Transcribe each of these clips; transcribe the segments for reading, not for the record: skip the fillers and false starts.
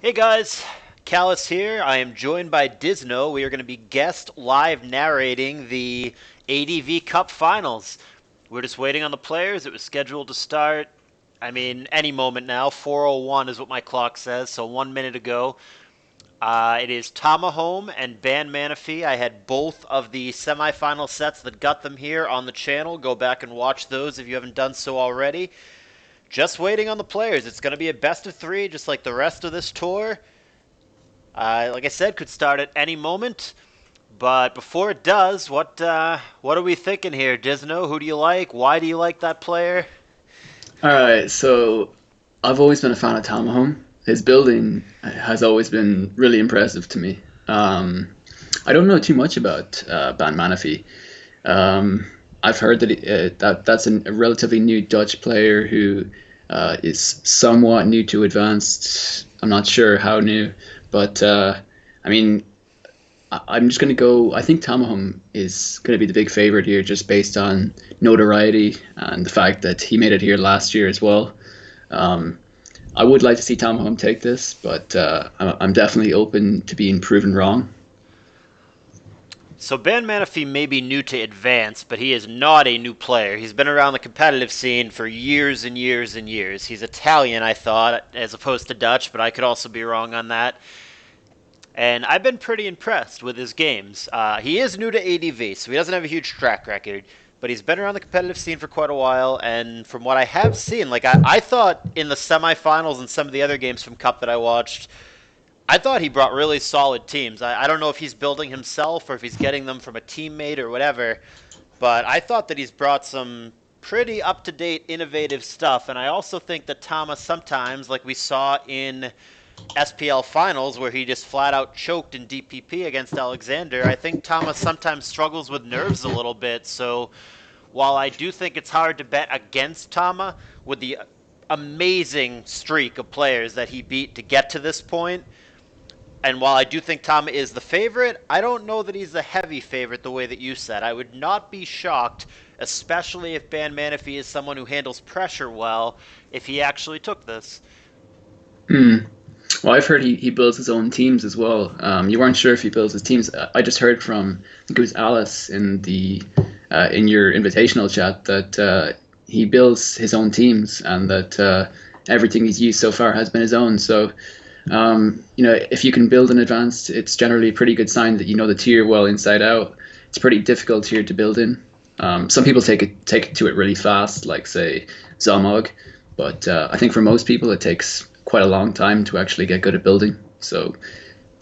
Hey guys, Callus here. I am joined by Dizno. We are going to be guest live narrating the ADV Cup Finals. We're just waiting on the players. It was scheduled to start, any moment now. 4:01 is what my clock says, so 1 minute ago. It is Tamahome and Ban Manaphy. I had both of the semifinal sets that got them here on the channel. Go back and watch those if you haven't done so already. Just waiting on the players. It's going to be a best of three, just like the rest of this tour. Like I said, could start at any moment. But before it does, what are we thinking here, Dizno? Who do you like? Why do you like that player? All right, so I've always been a fan of Tamahome. His building has always been really impressive to me. I don't know too much about Ban Manafy. I've heard that that's a relatively new Dutch player who is somewhat new to advanced. I'm not sure how new, but I mean, I'm just going to go. I think Tamahome is going to be the big favorite here, just based on notoriety and the fact that he made it here last year as well. Um, I would like to see Tamahome take this, but I'm definitely open to being proven wrong. So Ban Manaphy may be new to advanced, but he is not a new player. He's been around the competitive scene for years and years and years. He's Italian, I thought, as opposed to Dutch, but I could also be wrong on that. And I've been pretty impressed with his games. He is new to ADV, so he doesn't have a huge track record, but he's been around the competitive scene for quite a while. And from what I have seen, I thought in the semifinals and some of the other games from Cup that I watched, I thought he brought really solid teams. I don't know if he's building himself or if he's getting them from a teammate or whatever, but I thought that he's brought some pretty up to date, innovative stuff. And I also think that Thomas sometimes, like we saw in SPL finals where he just flat out choked in DPP against Alexander, I think Thomas sometimes struggles with nerves a little bit. So while I do think it's hard to bet against Tama with the amazing streak of players that he beat to get to this point, and while I do think Tama is the favorite, I don't know that he's the heavy favorite the way that you said. I would not be shocked, especially if Ban Manaphy is someone who handles pressure well, if he actually took this. Hmm. Well, I've heard he builds his own teams as well. You weren't sure if he builds his teams. I just heard from, I think it was Alice in your invitational chat that he builds his own teams and that everything he's used so far has been his own. So if you can build in advance, it's generally a pretty good sign that you know the tier well inside out. It's pretty difficult tier to build in. Some people take it to it really fast, like say Zalmog, but I think for most people it takes quite a long time to actually get good at building. So,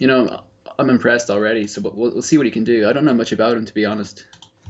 I'm impressed already. So we'll see what he can do. I don't know much about him, to be honest.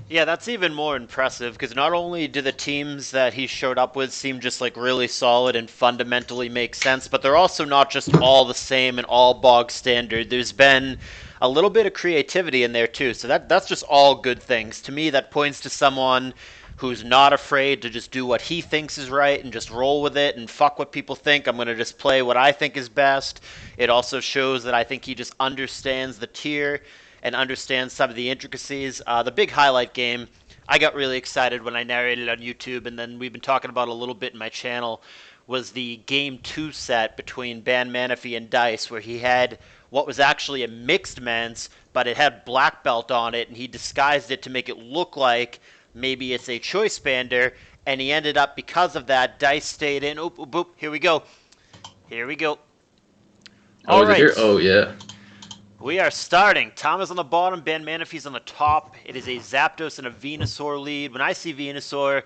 Yeah, that's even more impressive because not only do the teams that he showed up with seem just like really solid and fundamentally make sense, but they're also not just all the same and all bog standard. There's been a little bit of creativity in there too. So that's just all good things. To me, that points to someone who's not afraid to just do what he thinks is right and just roll with it and fuck what people think. I'm going to just play what I think is best. It also shows that I think he just understands the tier and understands some of the intricacies. The big highlight game, I got really excited when I narrated on YouTube, and then we've been talking about a little bit in my channel, was the game two set between Ban Manaphy and Dice, where he had what was actually a mixed men's, but it had black belt on it, and he disguised it to make it look like maybe it's a choice bander, and he ended up, because of that, Dice stayed in. Oop, oop, oop, here we go. Here we go. Oh, All is it here? right. Oh, yeah. We are starting. Tom is on the bottom, Ben Manaphy's on the top. It is a Zapdos and a Venusaur lead. When I see Venusaur,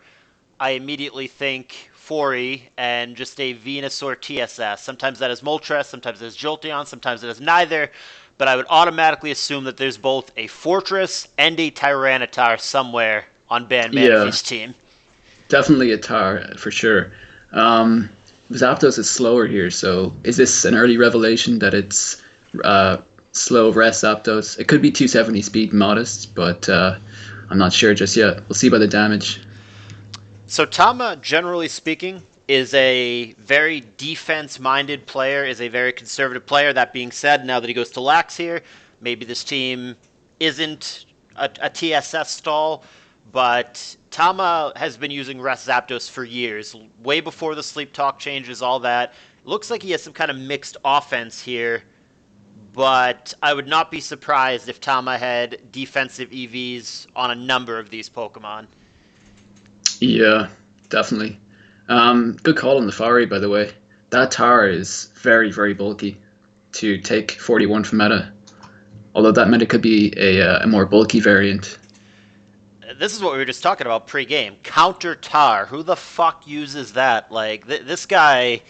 I immediately think 4E and just a Venusaur TSS. Sometimes that is Moltres, sometimes that is Jolteon, sometimes it is neither. But I would automatically assume that there's both a Fortress and a Tyranitar somewhere on Ben Yeah, Manaphy's team. definitely a tar for sure. Um, Zapdos is slower here, so is this an early revelation that it's uh, slow rest Zapdos? It could be 270 speed modest, but I'm not sure just yet. We'll see by the damage. So Tama, generally speaking, is a very defense-minded player, is a very conservative player. That being said, now that he goes to Lax here, maybe this team isn't a TSS stall, but Tama has been using Rest Zapdos for years, way before the Sleep Talk changes, all that, Looks like he has some kind of mixed offense here, but I would not be surprised if Tama had defensive EVs on a number of these Pokemon. Yeah, definitely. Good call on the Fari, by the way. That tower is very, very bulky to take 41 from meta. Although that meta could be a more bulky variant. This is what we were just talking about pre-game. Counter Tar. Who the fuck uses that? Like, this guy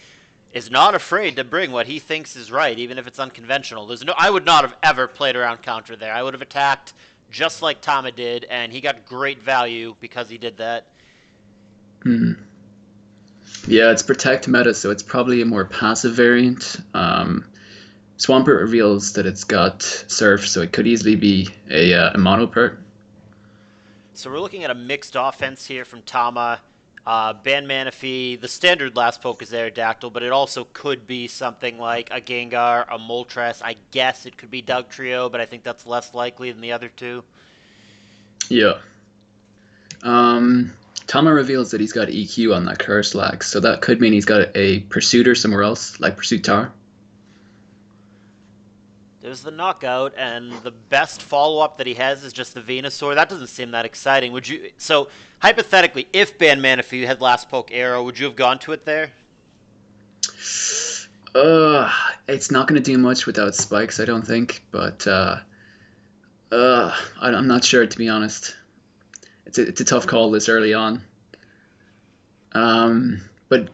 is not afraid to bring what he thinks is right, even if it's unconventional. I would not have ever played around counter there. I would have attacked just like Tama did, and he got great value because he did that. Hmm. Yeah, it's protect meta, so it's probably a more passive variant. Swampert reveals that it's got Surf, so it could easily be a mono pert. So we're looking at a mixed offense here from Tama. Ban Manaphy, the standard last poke is Aerodactyl, but it also could be something like a Gengar, a Moltres. I guess it could be Dugtrio, but I think that's less likely than the other two. Yeah. Tama reveals that he's got EQ on that Curse Lag, so that could mean he's got a Pursuiter somewhere else, like Pursuit Tar. There's the knockout, and the best follow-up that he has is just the Venusaur. That doesn't seem that exciting. Would you? So hypothetically, if Ban Manaphy had last poke Arrow, would you have gone to it there? It's not going to do much without spikes, I don't think. But I'm not sure, to be honest. It's a tough call this early on. But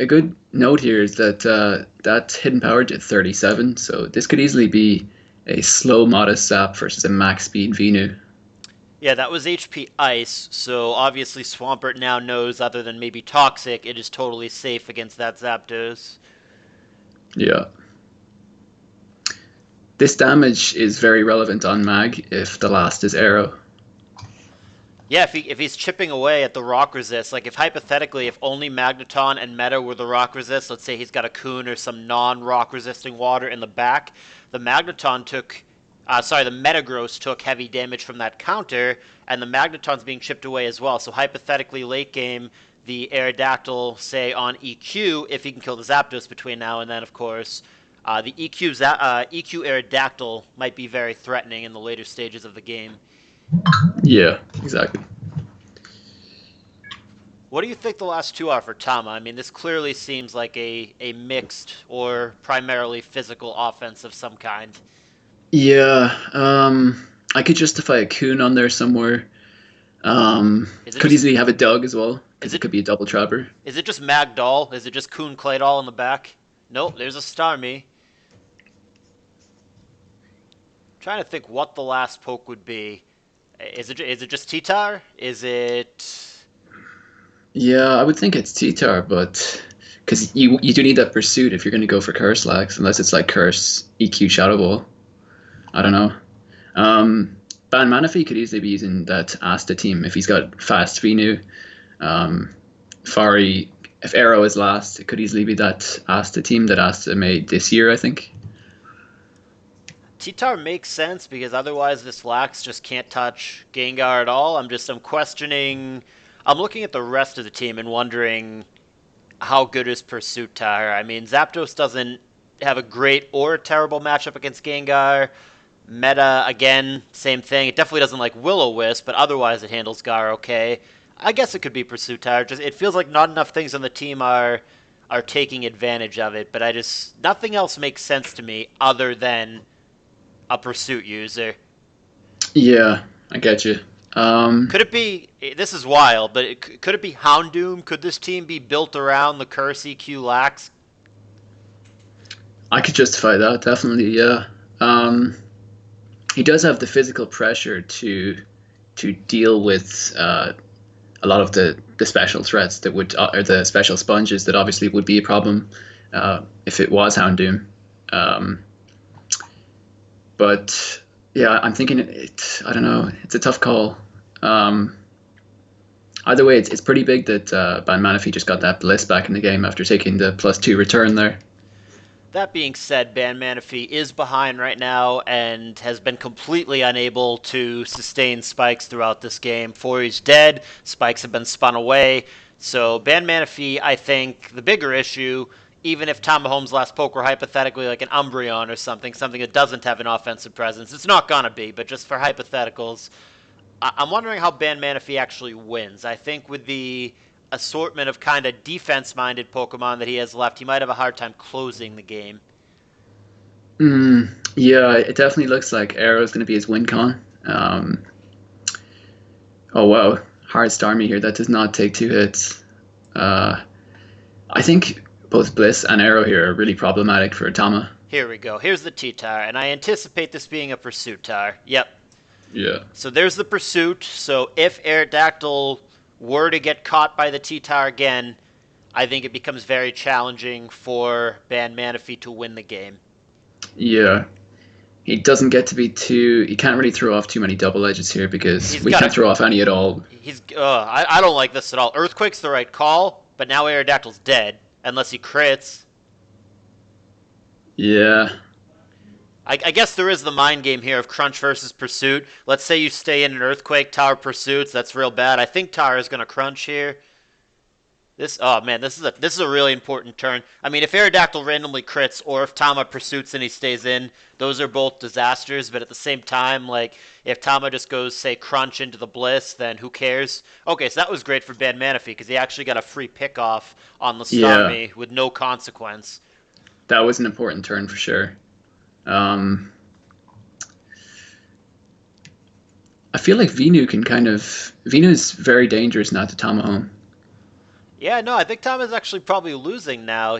a good note here is that that hidden power did 37, so this could easily be a slow modest Zap versus a max speed Venu. Yeah, that was HP Ice, so obviously Swampert now knows, other than maybe Toxic, it is totally safe against that Zapdos. Yeah. This damage is very relevant on Mag if the last is Arrow. Yeah, if he's chipping away at the rock resist, like if hypothetically, if only Magneton and Meta were the rock resist, let's say he's got a Coon or some non-rock resisting water in the back, the Magneton took, the Metagross took heavy damage from that counter, and the Magneton's being chipped away as well. So hypothetically, late game, the Aerodactyl, say on EQ, if he can kill the Zapdos between now and then, of course, the EQ Aerodactyl might be very threatening in the later stages of the game. Yeah, exactly. What do you think the last two are for Tama? I mean, this clearly seems like a mixed or primarily physical offense of some kind. Yeah, I could justify a Coon on there somewhere. Could easily have a Doug as well, because it could be a double trapper. Is it just Magdoll? Is it just Coon Claydol in the back? Nope, there's a Starmie. Trying to think what the last poke would be. Is it just T-Tar? Is it... Yeah, I would think it's T-Tar, but because you do need that pursuit if you're going to go for Curse Lags, unless it's like Curse EQ Shadow Ball. I don't know. Ban Manaphy could easily be using that Asta team if he's got fast Venu. Fari, if Arrow is last, it could easily be that Asta team that Asta made this year, I think. T-Tar makes sense because otherwise this Lax just can't touch Gengar at all. I'm questioning... I'm looking at the rest of the team and wondering how good is Pursuit Tar. I mean, Zapdos doesn't have a great or a terrible matchup against Gengar. Meta, again, same thing. It definitely doesn't like Will-O-Wisp, but otherwise it handles Gar okay. I guess it could be Pursuit Tar. Just it feels like not enough things on the team are taking advantage of it, but nothing else makes sense to me other than a Pursuit user. Yeah, I get you. Could it be, this is wild, but could it be Houndoom? Could this team be built around the Curse EQ Lax? I could justify that, definitely, yeah. He does have the physical pressure to deal with a lot of the special threats that would, or the special sponges that obviously would be a problem if it was Houndoom. But yeah, I'm thinking I don't know. It's a tough call. Either way, it's pretty big that Ban Manaphy just got that Bliss back in the game after taking the +2 return there. That being said, Ban Manaphy is behind right now and has been completely unable to sustain spikes throughout this game. Fori's dead. Spikes have been spun away. So Ban Manaphy, I think the bigger issue even if Tamahome's last poke were hypothetically like an Umbreon or something that doesn't have an offensive presence. It's not gonna be, but just for hypotheticals, I'm wondering how Ban Manaphy actually wins. I think with the assortment of kind of defense-minded Pokemon that he has left, he might have a hard time closing the game. Yeah, it definitely looks like Arrow's going to be his win con. Oh wow, hard Starmie here. That does not take 2 hits. I think both Bliss and Arrow here are really problematic for Tama. Here we go. Here's the T-Tar, and I anticipate this being a Pursuit Tar. Yep. Yeah. So there's the Pursuit. So if Aerodactyl were to get caught by the T-Tar again, I think it becomes very challenging for Ban Manaphy to win the game. Yeah. He doesn't get to be too. He can't really throw off too many double edges here because we can't throw off any at all. I don't like this at all. Earthquake's the right call, but now Aerodactyl's dead unless he crits. Yeah. I guess there is the mind game here of Crunch versus Pursuit. Let's say you stay in an Earthquake, Tower pursuits. That's real bad. I think Tower is going to Crunch here. This is a really important turn. I mean, if Aerodactyl randomly crits or if Tama pursuits and he stays in, those are both disasters. But at the same time, like if Tama just goes say Crunch into the Bliss, then who cares? Okay, so that was great for Ban Manaphy because he actually got a free pickoff on the Starmie with no consequence. That was an important turn for sure. I feel like Venu's very dangerous now to Tamahome. Yeah, no, I think Tama's actually probably losing now.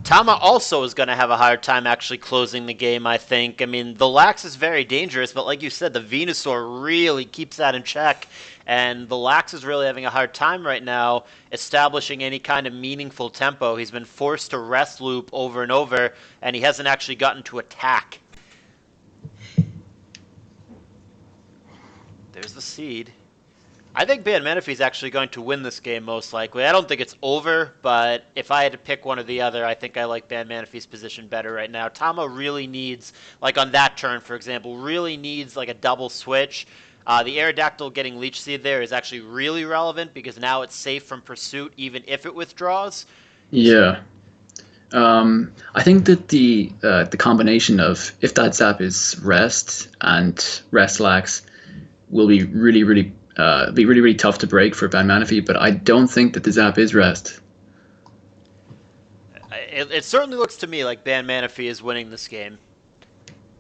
Tama also is going to have a hard time actually closing the game, I think. I mean, the Lax is very dangerous, but like you said, the Venusaur really keeps that in check. And the Lax is really having a hard time right now establishing any kind of meaningful tempo. He's been forced to rest loop over and over, and he hasn't actually gotten to attack. There's the seed. I think Ban Manaphy is actually going to win this game most likely. I don't think it's over, but if I had to pick one or the other, I think I like Ban Manaphy's position better right now. Tama really needs, like on that turn, for example, really needs like a double switch. The Aerodactyl getting Leech Seed there is actually really relevant because now it's safe from Pursuit even if it withdraws. Yeah. I think that the combination of if that Zap is Rest and Rest Lax will be really tough to break for Ban Manaphy, but I don't think that the Zap is Rest. It certainly looks to me like Ban Manaphy is winning this game.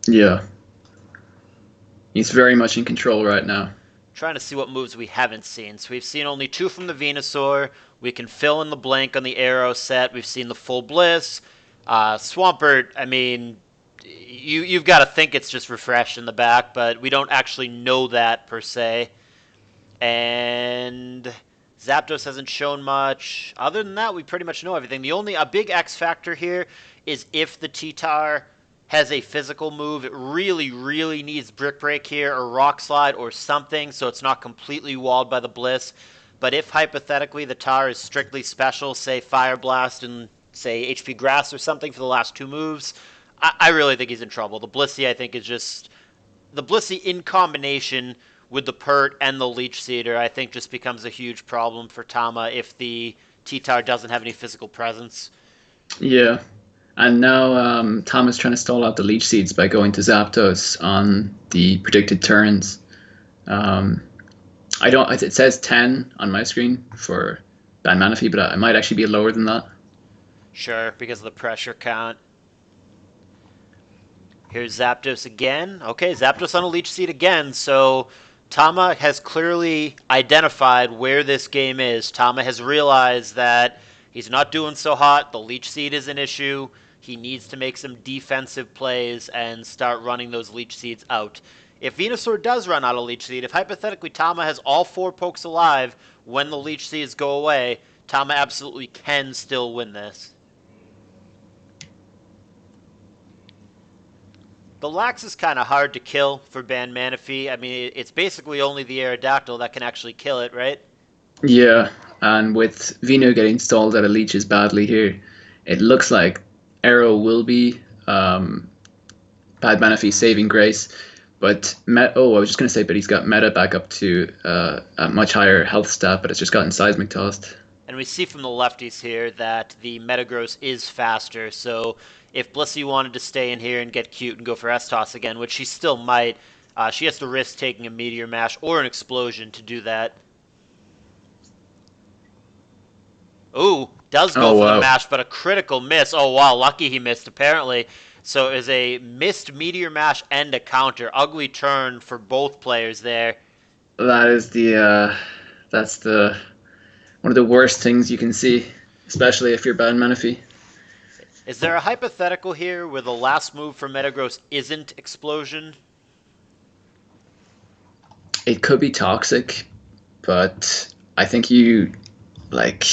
Yeah. He's very much in control right now. Trying to see what moves we haven't seen. So we've seen only 2 from the Venusaur. We can fill in the blank on the Arrow set. We've seen the full Bliss. Swampert, I mean, you've got to think it's just Refresh in the back, but we don't actually know that per se. And Zapdos hasn't shown much. Other than that, we pretty much know everything. A big X factor here is if the T-Tar has a physical move, it really needs Brick Break here or Rock Slide or something so it's not completely walled by the Bliss. But if hypothetically the Tar is strictly special, say Fire Blast and say HP Grass or something for the last 2 moves, I really think he's in trouble. The Blissey, I think, is just... The Blissey in combination with the Pert and the Leech Seeder, I think just becomes a huge problem for Tama if the T-Tar doesn't have any physical presence. Yeah. And now Tama's trying to stall out the Leech Seeds by going to Zapdos on the predicted turns. It says 10 on my screen for Ban Manaphy, but it might actually be lower than that. Sure, because of the pressure count. Here's Zapdos again. Okay, Zapdos on a Leech Seed again, so Tama has clearly identified where this game is. Tama has realized that he's not doing so hot. The Leech Seed is an issue. He needs to make some defensive plays and start running those Leech Seeds out. If Venusaur does run out of Leech Seed, if hypothetically Tama has all 4 pokes alive when the Leech Seeds go away, Tama absolutely can still win this. The Lax is kind of hard to kill for Ban Manaphy. I mean, it's basically only the Aerodactyl that can actually kill it, right? Yeah, and with Veno getting stalled out of Leeches badly here, it looks like Arrow will be Bad Manaphy's saving grace. But I was just going to say, but he's got Meta back up to a much higher health stat, but it's just gotten Seismic tossed. And we see from the lefties here that the Metagross is faster, so if Blissey wanted to stay in here and get cute and go for S-Toss again, which she still might, she has to risk taking a Meteor Mash or an Explosion to do that. Ooh, does go Oh for the wow, mash, but a critical miss. Oh wow, lucky he missed, apparently. So it is a missed Meteor Mash and a counter. Ugly turn for both players there. that is that's the one of the worst things you can see, especially if you're bad Menifee. Is there a hypothetical here where the last move for Metagross isn't Explosion? It could be toxic, but I think you like.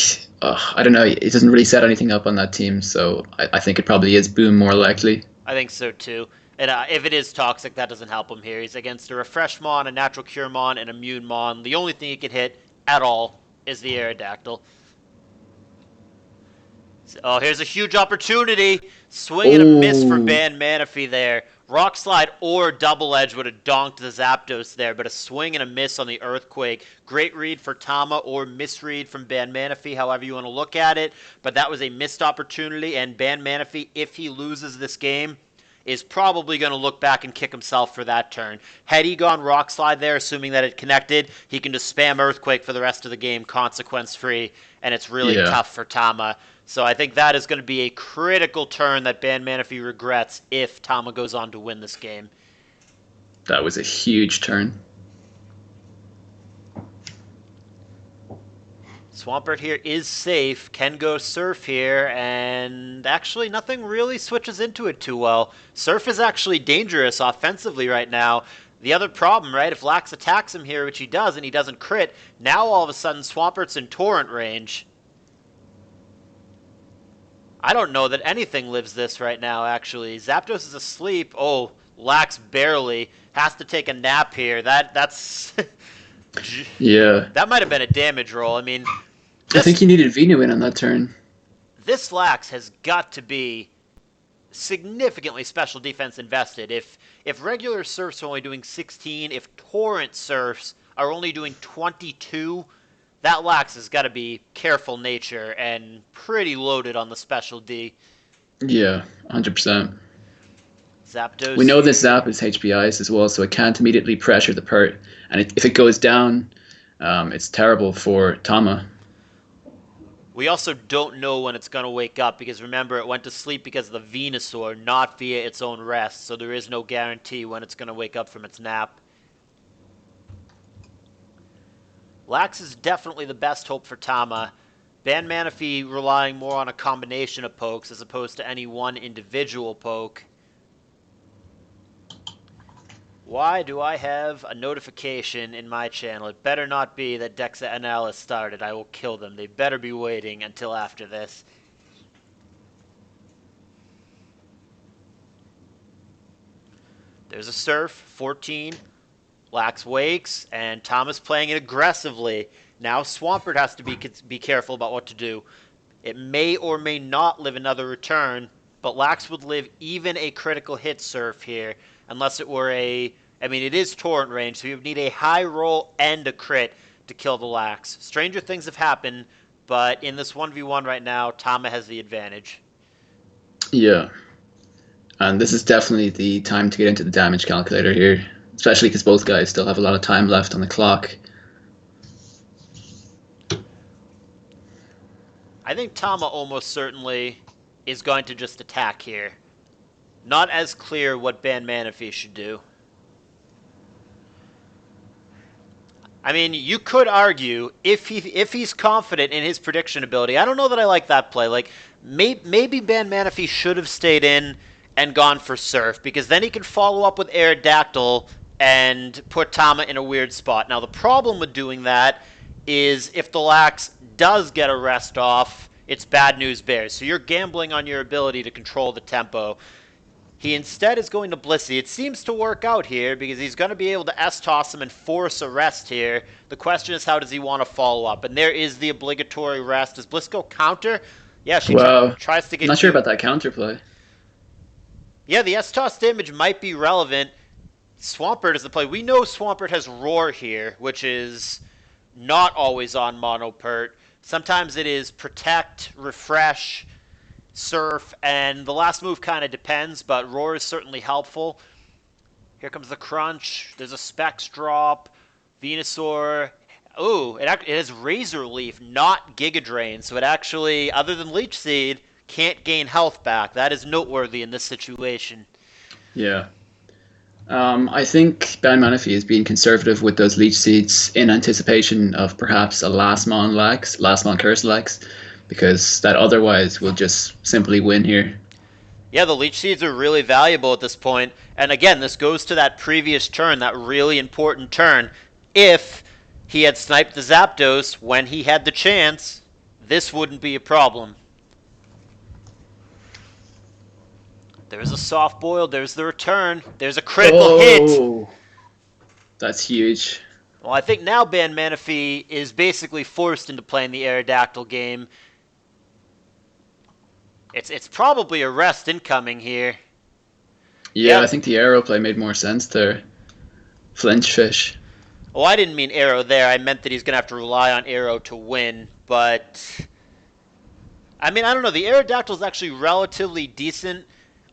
I don't know. It doesn't really set anything up on that team, so I think it probably is Boom more likely. I think so too. And if it is toxic, that doesn't help him here. He's against a Refresh Mon, a Natural Cure Mon, and a Immune Mon. The only thing he can hit at all is the Aerodactyl. Oh, here's a huge opportunity. Swing and a miss for Oh, Ban Manaphy there. Rock Slide or Double Edge would have donked the Zapdos there, but a swing and a miss on the Earthquake. Great read for Tama or misread from Ban Manaphy, however you want to look at it. But that was a missed opportunity, and Ban Manaphy, if he loses this game, is probably going to look back and kick himself for that turn. Had he gone Rock Slide there, assuming that it connected, he can just spam Earthquake for the rest of the game, consequence free, and it's really yeah, tough for Tama. So I think that is going to be a critical turn that Ban Manaphy regrets if Tama goes on to win this game. that was a huge turn. Swampert here is safe, can go Surf here, and actually nothing really switches into it too well. Surf is actually dangerous offensively right now. The other problem, right, if Lax attacks him here, which he does, and he doesn't crit, now all of a sudden Swampert's in Torrent range. I don't know that anything lives this right now, actually. Zapdos is asleep. Oh, Lax barely. Has to take a nap here. That's... Yeah, that might have been a damage roll. I mean, I think this he needed Venu in on that turn. this Lax has got to be significantly special defense invested. If regular surfs are only doing 16, if torrent surfs are only doing 22, that Lax has got to be careful nature and pretty loaded on the special D. Yeah, 100%. We Zapdos know this here. Zap is HPIs as well, so it can't immediately pressure the pert. And if it goes down, it's terrible for Tama. We also don't know when it's going to wake up because remember, it went to sleep because of the Venusaur, not via its own rest, so there is no guarantee when it's going to wake up from its nap. Lax is definitely the best hope for Tama. Ban Manaphy relying more on a combination of pokes as opposed to any one individual poke. Why do I have a notification in my channel? It better not be that Dexa NL has started. I will kill them. They better be waiting until after this. There's a Surf, 14. Lax wakes, and Thomas playing it aggressively. Now Swampert has to be careful about what to do. It may or may not live another return, but Lax would live even a critical hit Surf here, unless it were a... I mean, it is Torrent range, so you would need a high roll and a crit to kill the Lax. Stranger things have happened, but in this 1v1 right now, Tama has the advantage. Yeah, and this is definitely the time to get into the damage calculator here, especially because both guys still have a lot of time left on the clock. I think Tama almost certainly is going to just attack here. Not as clear what Ban Manaphy should do. I mean, you could argue if he's confident in his prediction ability. I don't know that I like that play. Like maybe Ban Manaphy should have stayed in and gone for Surf because then he can follow up with Aerodactyl and put Tama in a weird spot. Now the problem with doing that is if the Lax does get a rest off, it's bad news bears. So you're gambling on your ability to control the tempo. He instead is going to Blissey. It seems to work out here because he's going to be able to S-toss him and force a rest here. The question is how does he want to follow up? And there is the obligatory rest. Does Bliss go counter? Yeah, she Wow, tries to get not sure cute. about that counterplay. Yeah, the S-toss damage might be relevant. Swampert is the play. We know Swampert has Roar here, which is not always on Monopert. Sometimes it is protect, refresh, surf, and the last move kind of depends, but roar is certainly helpful. Here comes the crunch. There's a specs drop. Venusaur. Ooh, it has Razor Leaf, not Giga Drain, so it actually, other than Leech Seed, can't gain health back. That is noteworthy in this situation. Yeah. I think Ben Manaphy is being conservative with those leech seeds in anticipation of perhaps a last mon curse Lex, because that otherwise will just simply win here. Yeah, the Leech Seeds are really valuable at this point. And again, this goes to that previous turn, that really important turn. If he had sniped the Zapdos when he had the chance, this wouldn't be a problem. There's a soft boil, there's the return, there's a critical hit. Oh, that's huge. Well, I think now Ban Manaphy is basically forced into playing the Aerodactyl game. It's probably a rest incoming here. Yeah, I Yep. think the arrow play made more sense there. Flinch fish. Oh, I didn't mean Arrow there. I meant that he's going to have to rely on Arrow to win. But, I mean, I don't know. The Aerodactyl is actually relatively decent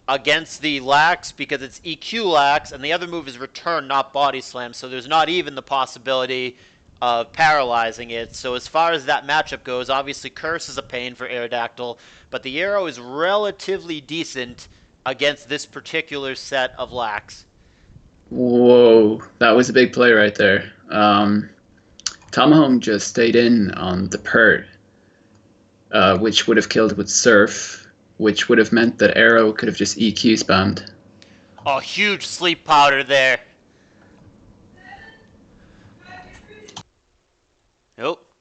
against the Lax because it's EQ Lax, and the other move is Return, not Body Slam. So there's not even the possibility of paralyzing it. So as far as that matchup goes, obviously Curse is a pain for Aerodactyl, but the Arrow is relatively decent against this particular set of Lax. Whoa, that was a big play right there. Tamahome just stayed in on the pert, which would have killed with Surf, which would have meant that Arrow could have just EQ spammed. Oh, huge sleep powder there. Nope.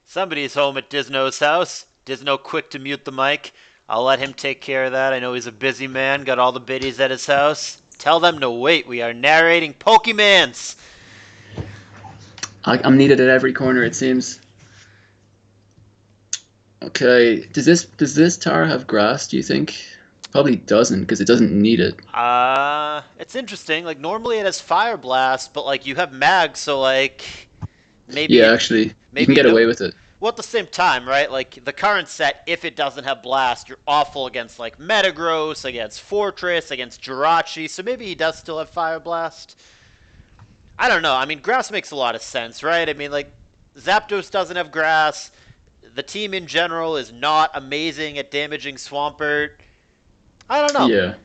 Somebody's home at Dizno's house. Dizno quick to mute the mic. I'll let him take care of that. I know he's a busy man, got all the biddies at his house. Tell them to wait. We are narrating Pokemans. I'm needed at every corner, it seems. Okay, does this tower have grass? Do you think? Probably doesn't because it doesn't need it. It's interesting. Like normally it has Fire Blast, but like you have Mag, so like maybe Yeah, actually, you can maybe you get don't. away with it. Well, at the same time, right? Like the current set, if it doesn't have Blast, you're awful against like Metagross, against Fortress, against Jirachi. So maybe he does still have Fire Blast. I don't know. I mean, Grass makes a lot of sense, right? I mean, like Zapdos doesn't have Grass. The team in general is not amazing at damaging Swampert. I don't know. Yeah.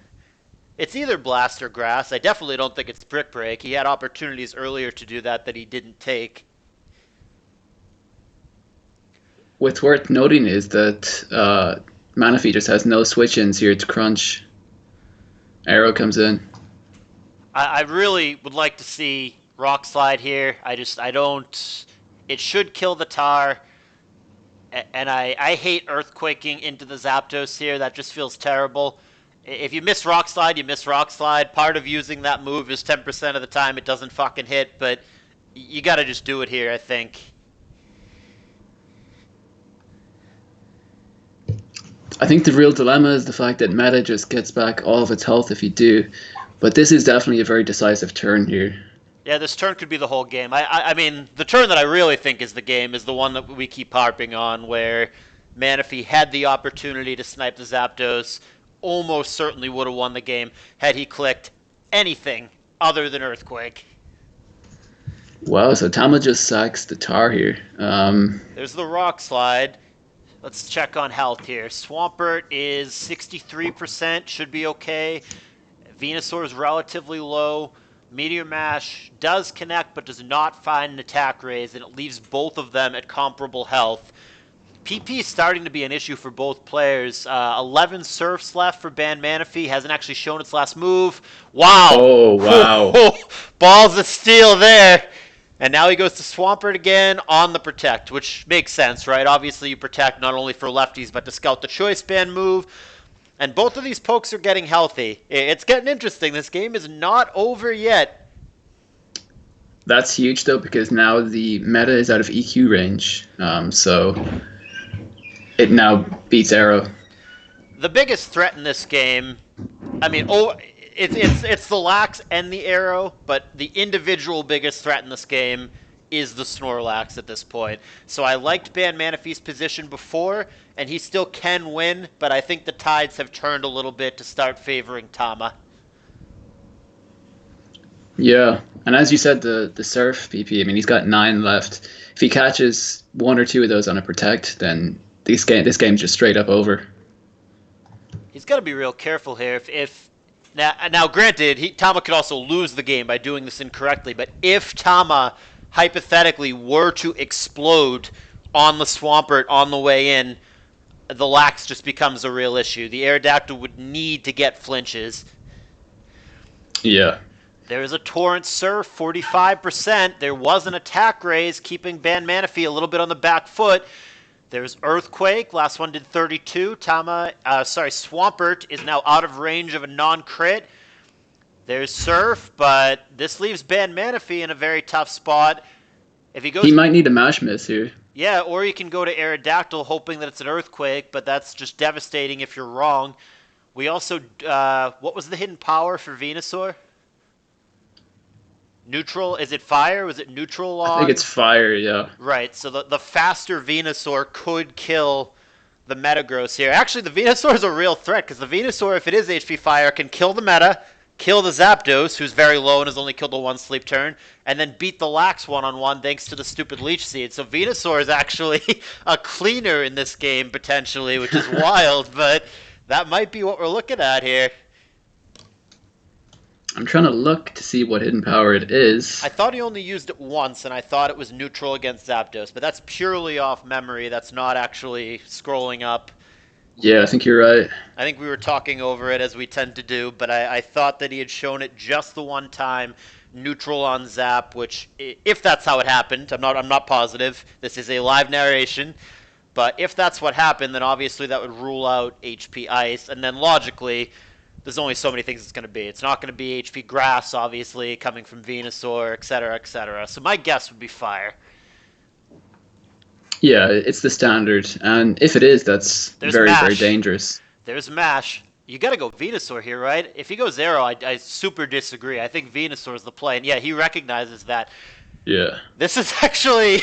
It's either Blast or Grass. I definitely don't think it's Brick Break. He had opportunities earlier to do that he didn't take. What's worth noting is that Manaphy just has no switch-ins here to crunch. Arrow comes in. I really would like to see Rock Slide here. I don't. It should kill the Tar. And I hate Earthquaking into the Zapdos here. That just feels terrible. If you miss Rock Slide, you miss Rock Slide. Part of using that move is 10% of the time it doesn't fucking hit, but you gotta just do it here, I think. I think the real dilemma is the fact that Meta just gets back all of its health if you do. But this is definitely a very decisive turn here. Yeah, this turn could be the whole game. I mean, the turn that I really think is the game is the one that we keep harping on, where Manaphy had the opportunity to snipe the Zapdos, almost certainly would have won the game had he clicked anything other than Earthquake. Wow, so Tama just sacks the tar here. There's the Rock Slide. Let's check on health here. Swampert is 63%, should be okay. Venusaur is relatively low. Meteor Mash does connect but does not find an attack raise, and it leaves both of them at comparable health. PP is starting to be an issue for both players. 11 Surfs left for Ban Manaphy. Hasn't actually shown its last move. Wow! Oh, wow. Balls of steel there. And now he goes to Swampert again on the Protect, which makes sense, right? Obviously, you protect not only for lefties, but to scout the Choice Band move. And both of these pokes are getting healthy. It's getting interesting. This game is not over yet. That's huge, though, because now the meta is out of EQ range. So it now beats Arrow. The biggest threat in this game, I mean, it's the Lax and the Arrow, but the individual biggest threat in this game is the Snorlax at this point. So I liked Ban Manaphy's position before, and he still can win, but I think the tides have turned a little bit to start favoring Tama. Yeah, and as you said, the Surf PP. I mean, he's got 9 left. If he catches 1 or 2 of those on a Protect, then this game's just straight up over. He's got to be real careful here. If now, granted, Tama could also lose the game by doing this incorrectly, but if Tama hypothetically were to explode on the Swampert on the way in, the Lax just becomes a real issue. The Aerodactyl would need to get flinches. Yeah. There is a Torrent Surf, 45%. There was an Attack Raise, keeping Ban Manaphy a little bit on the back foot. There's Earthquake. Last one did 32. Swampert is now out of range of a non-crit. There's Surf, but this leaves Ban Manaphy in a very tough spot. If he goes, he might need a mash miss here. Yeah, or you can go to Aerodactyl hoping that it's an Earthquake, but that's just devastating if you're wrong. We also, what was the hidden power for Venusaur? Neutral? Is it fire? Was it neutral on? I think it's fire, yeah. Right, so the faster Venusaur could kill the Metagross here. Actually, the Venusaur is a real threat, because the Venusaur, if it is HP Fire, can kill the Meta, kill the Zapdos, who's very low and has only killed the 1 sleep turn, and then beat the Lax one-on-one thanks to the stupid Leech Seed. So Venusaur is actually a cleaner in this game, potentially, which is wild, but that might be what we're looking at here. I'm trying to look to see what hidden power it is. I thought he only used it once, and I thought it was neutral against Zapdos, but that's purely off memory. That's not actually scrolling up. Yeah, I think you're right. I think we were talking over it as we tend to do, but I thought that he had shown it just the one time, neutral on Zap, which, if that's how it happened, I'm not positive. This is a live narration. But if that's what happened, then obviously that would rule out HP Ice, and then logically, there's only so many things it's going to be. It's not going to be HP Grass, obviously, coming from Venusaur, etc., etc. So my guess would be Fire. Yeah, it's the standard, and if it is, that's very, Mash. very dangerous. There's Mash. You got to go Venusaur here, right? If he goes Arrow, I super disagree. I think Venusaur is the play, and yeah, he recognizes that. Yeah. This is actually,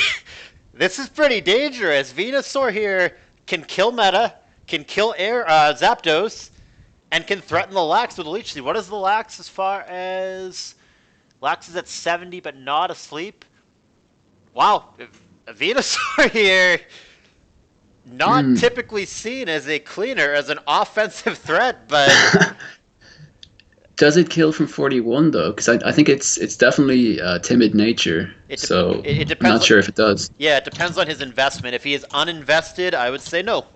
this is pretty dangerous. Venusaur here can kill Meta, can kill Zapdos, and can threaten the Lax with a Leech Seed. What is the Lax as far as... Lax is at 70, but not asleep. Wow. Venusaur here, not typically seen as a cleaner, as an offensive threat, but... Does it kill from 41, though? Because I think it's definitely timid nature, it depends. I'm not sure if it does. Yeah, it depends on his investment. If he is uninvested, I would say no.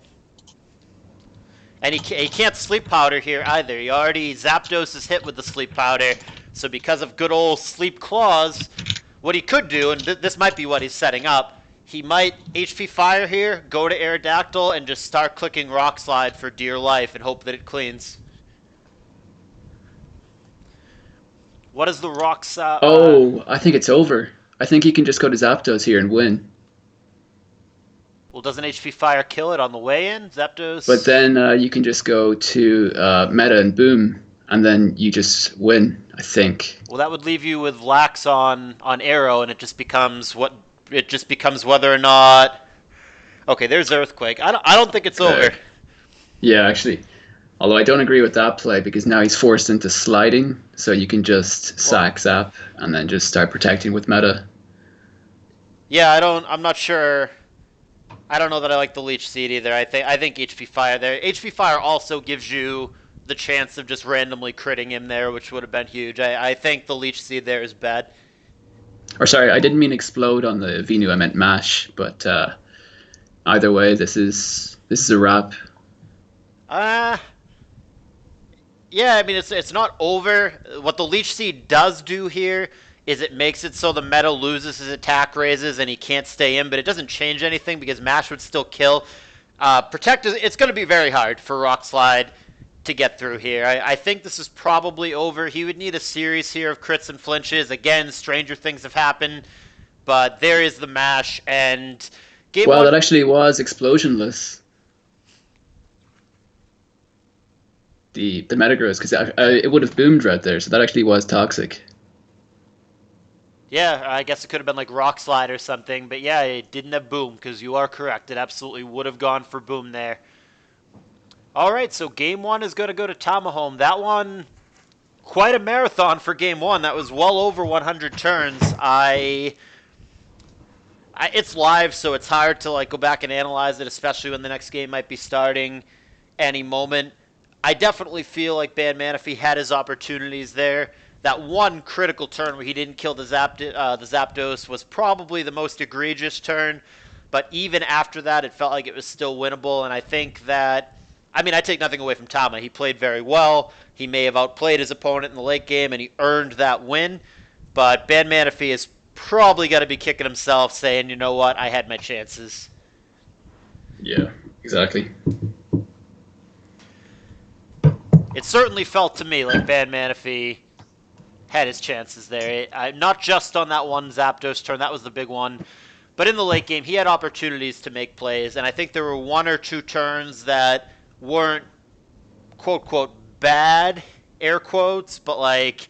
And he can't Sleep Powder here either. He already Zapdos is hit with the Sleep Powder. So because of good old Sleep Claws, what he could do, and this might be what he's setting up, he might HP Fire here, go to Aerodactyl, and just start clicking Rock Slide for dear life and hope that it cleans. What is the Rock Slide? Oh, I think it's over. I think he can just go to Zapdos here and win. Well, doesn't HP Fire kill it on the way in? Zapdos... But then you can just go to Meta and boom, and then you just win, I think. Well, that would leave you with Lax on Arrow, and it just becomes whether or not... Okay, there's Earthquake. I don't think it's over. Yeah, actually. Although I don't agree with that play, because now he's forced into sliding, so you can just sack Zap, and then just start protecting with Meta. Yeah, I'm not sure... I don't know that I like the Leech Seed either. I think HP Fire there. HP Fire also gives you the chance of just randomly critting him there, which would have been huge. I think the Leech Seed there is bad. Or sorry, I didn't mean explode on the Venu, I meant mash. But either way, this is a wrap. Yeah, I mean it's not over. What the Leech Seed does do here is it makes it so the Meta loses his attack raises and he can't stay in, but it doesn't change anything because Mash would still kill. Protect, it's going to be very hard for Rock Slide to get through here. I think this is probably over. He would need a series here of crits and flinches. Again, stranger things have happened, but there is the Mash, and game one... that actually was explosionless. The Metagross, because it would have boomed right there, so that actually was toxic. Yeah, I guess it could have been like Rock Slide or something, but yeah, it didn't have Boom because you are correct. It absolutely would have gone for Boom there. All right, so game one is going to go to Tamahome. That one, quite a marathon for game one. That was well over 100 turns. It's live, so it's hard to like go back and analyze it, especially when the next game might be starting any moment. I definitely feel like Ban Manaphy had his opportunities there. That one critical turn where he didn't kill the Zapdos was probably the most egregious turn. But even after that, it felt like it was still winnable. And I think that, I mean, I take nothing away from Tama. He played very well. He may have outplayed his opponent in the late game, and he earned that win. But Ban Manaphy is probably got to be kicking himself, saying, you know what, I had my chances. Yeah, exactly. It certainly felt to me like Ban Manaphy had his chances there. Not just on that one Zapdos turn, that was the big one. But in the late game, he had opportunities to make plays, and I think there were one or two turns that weren't quote quote bad, air quotes, but like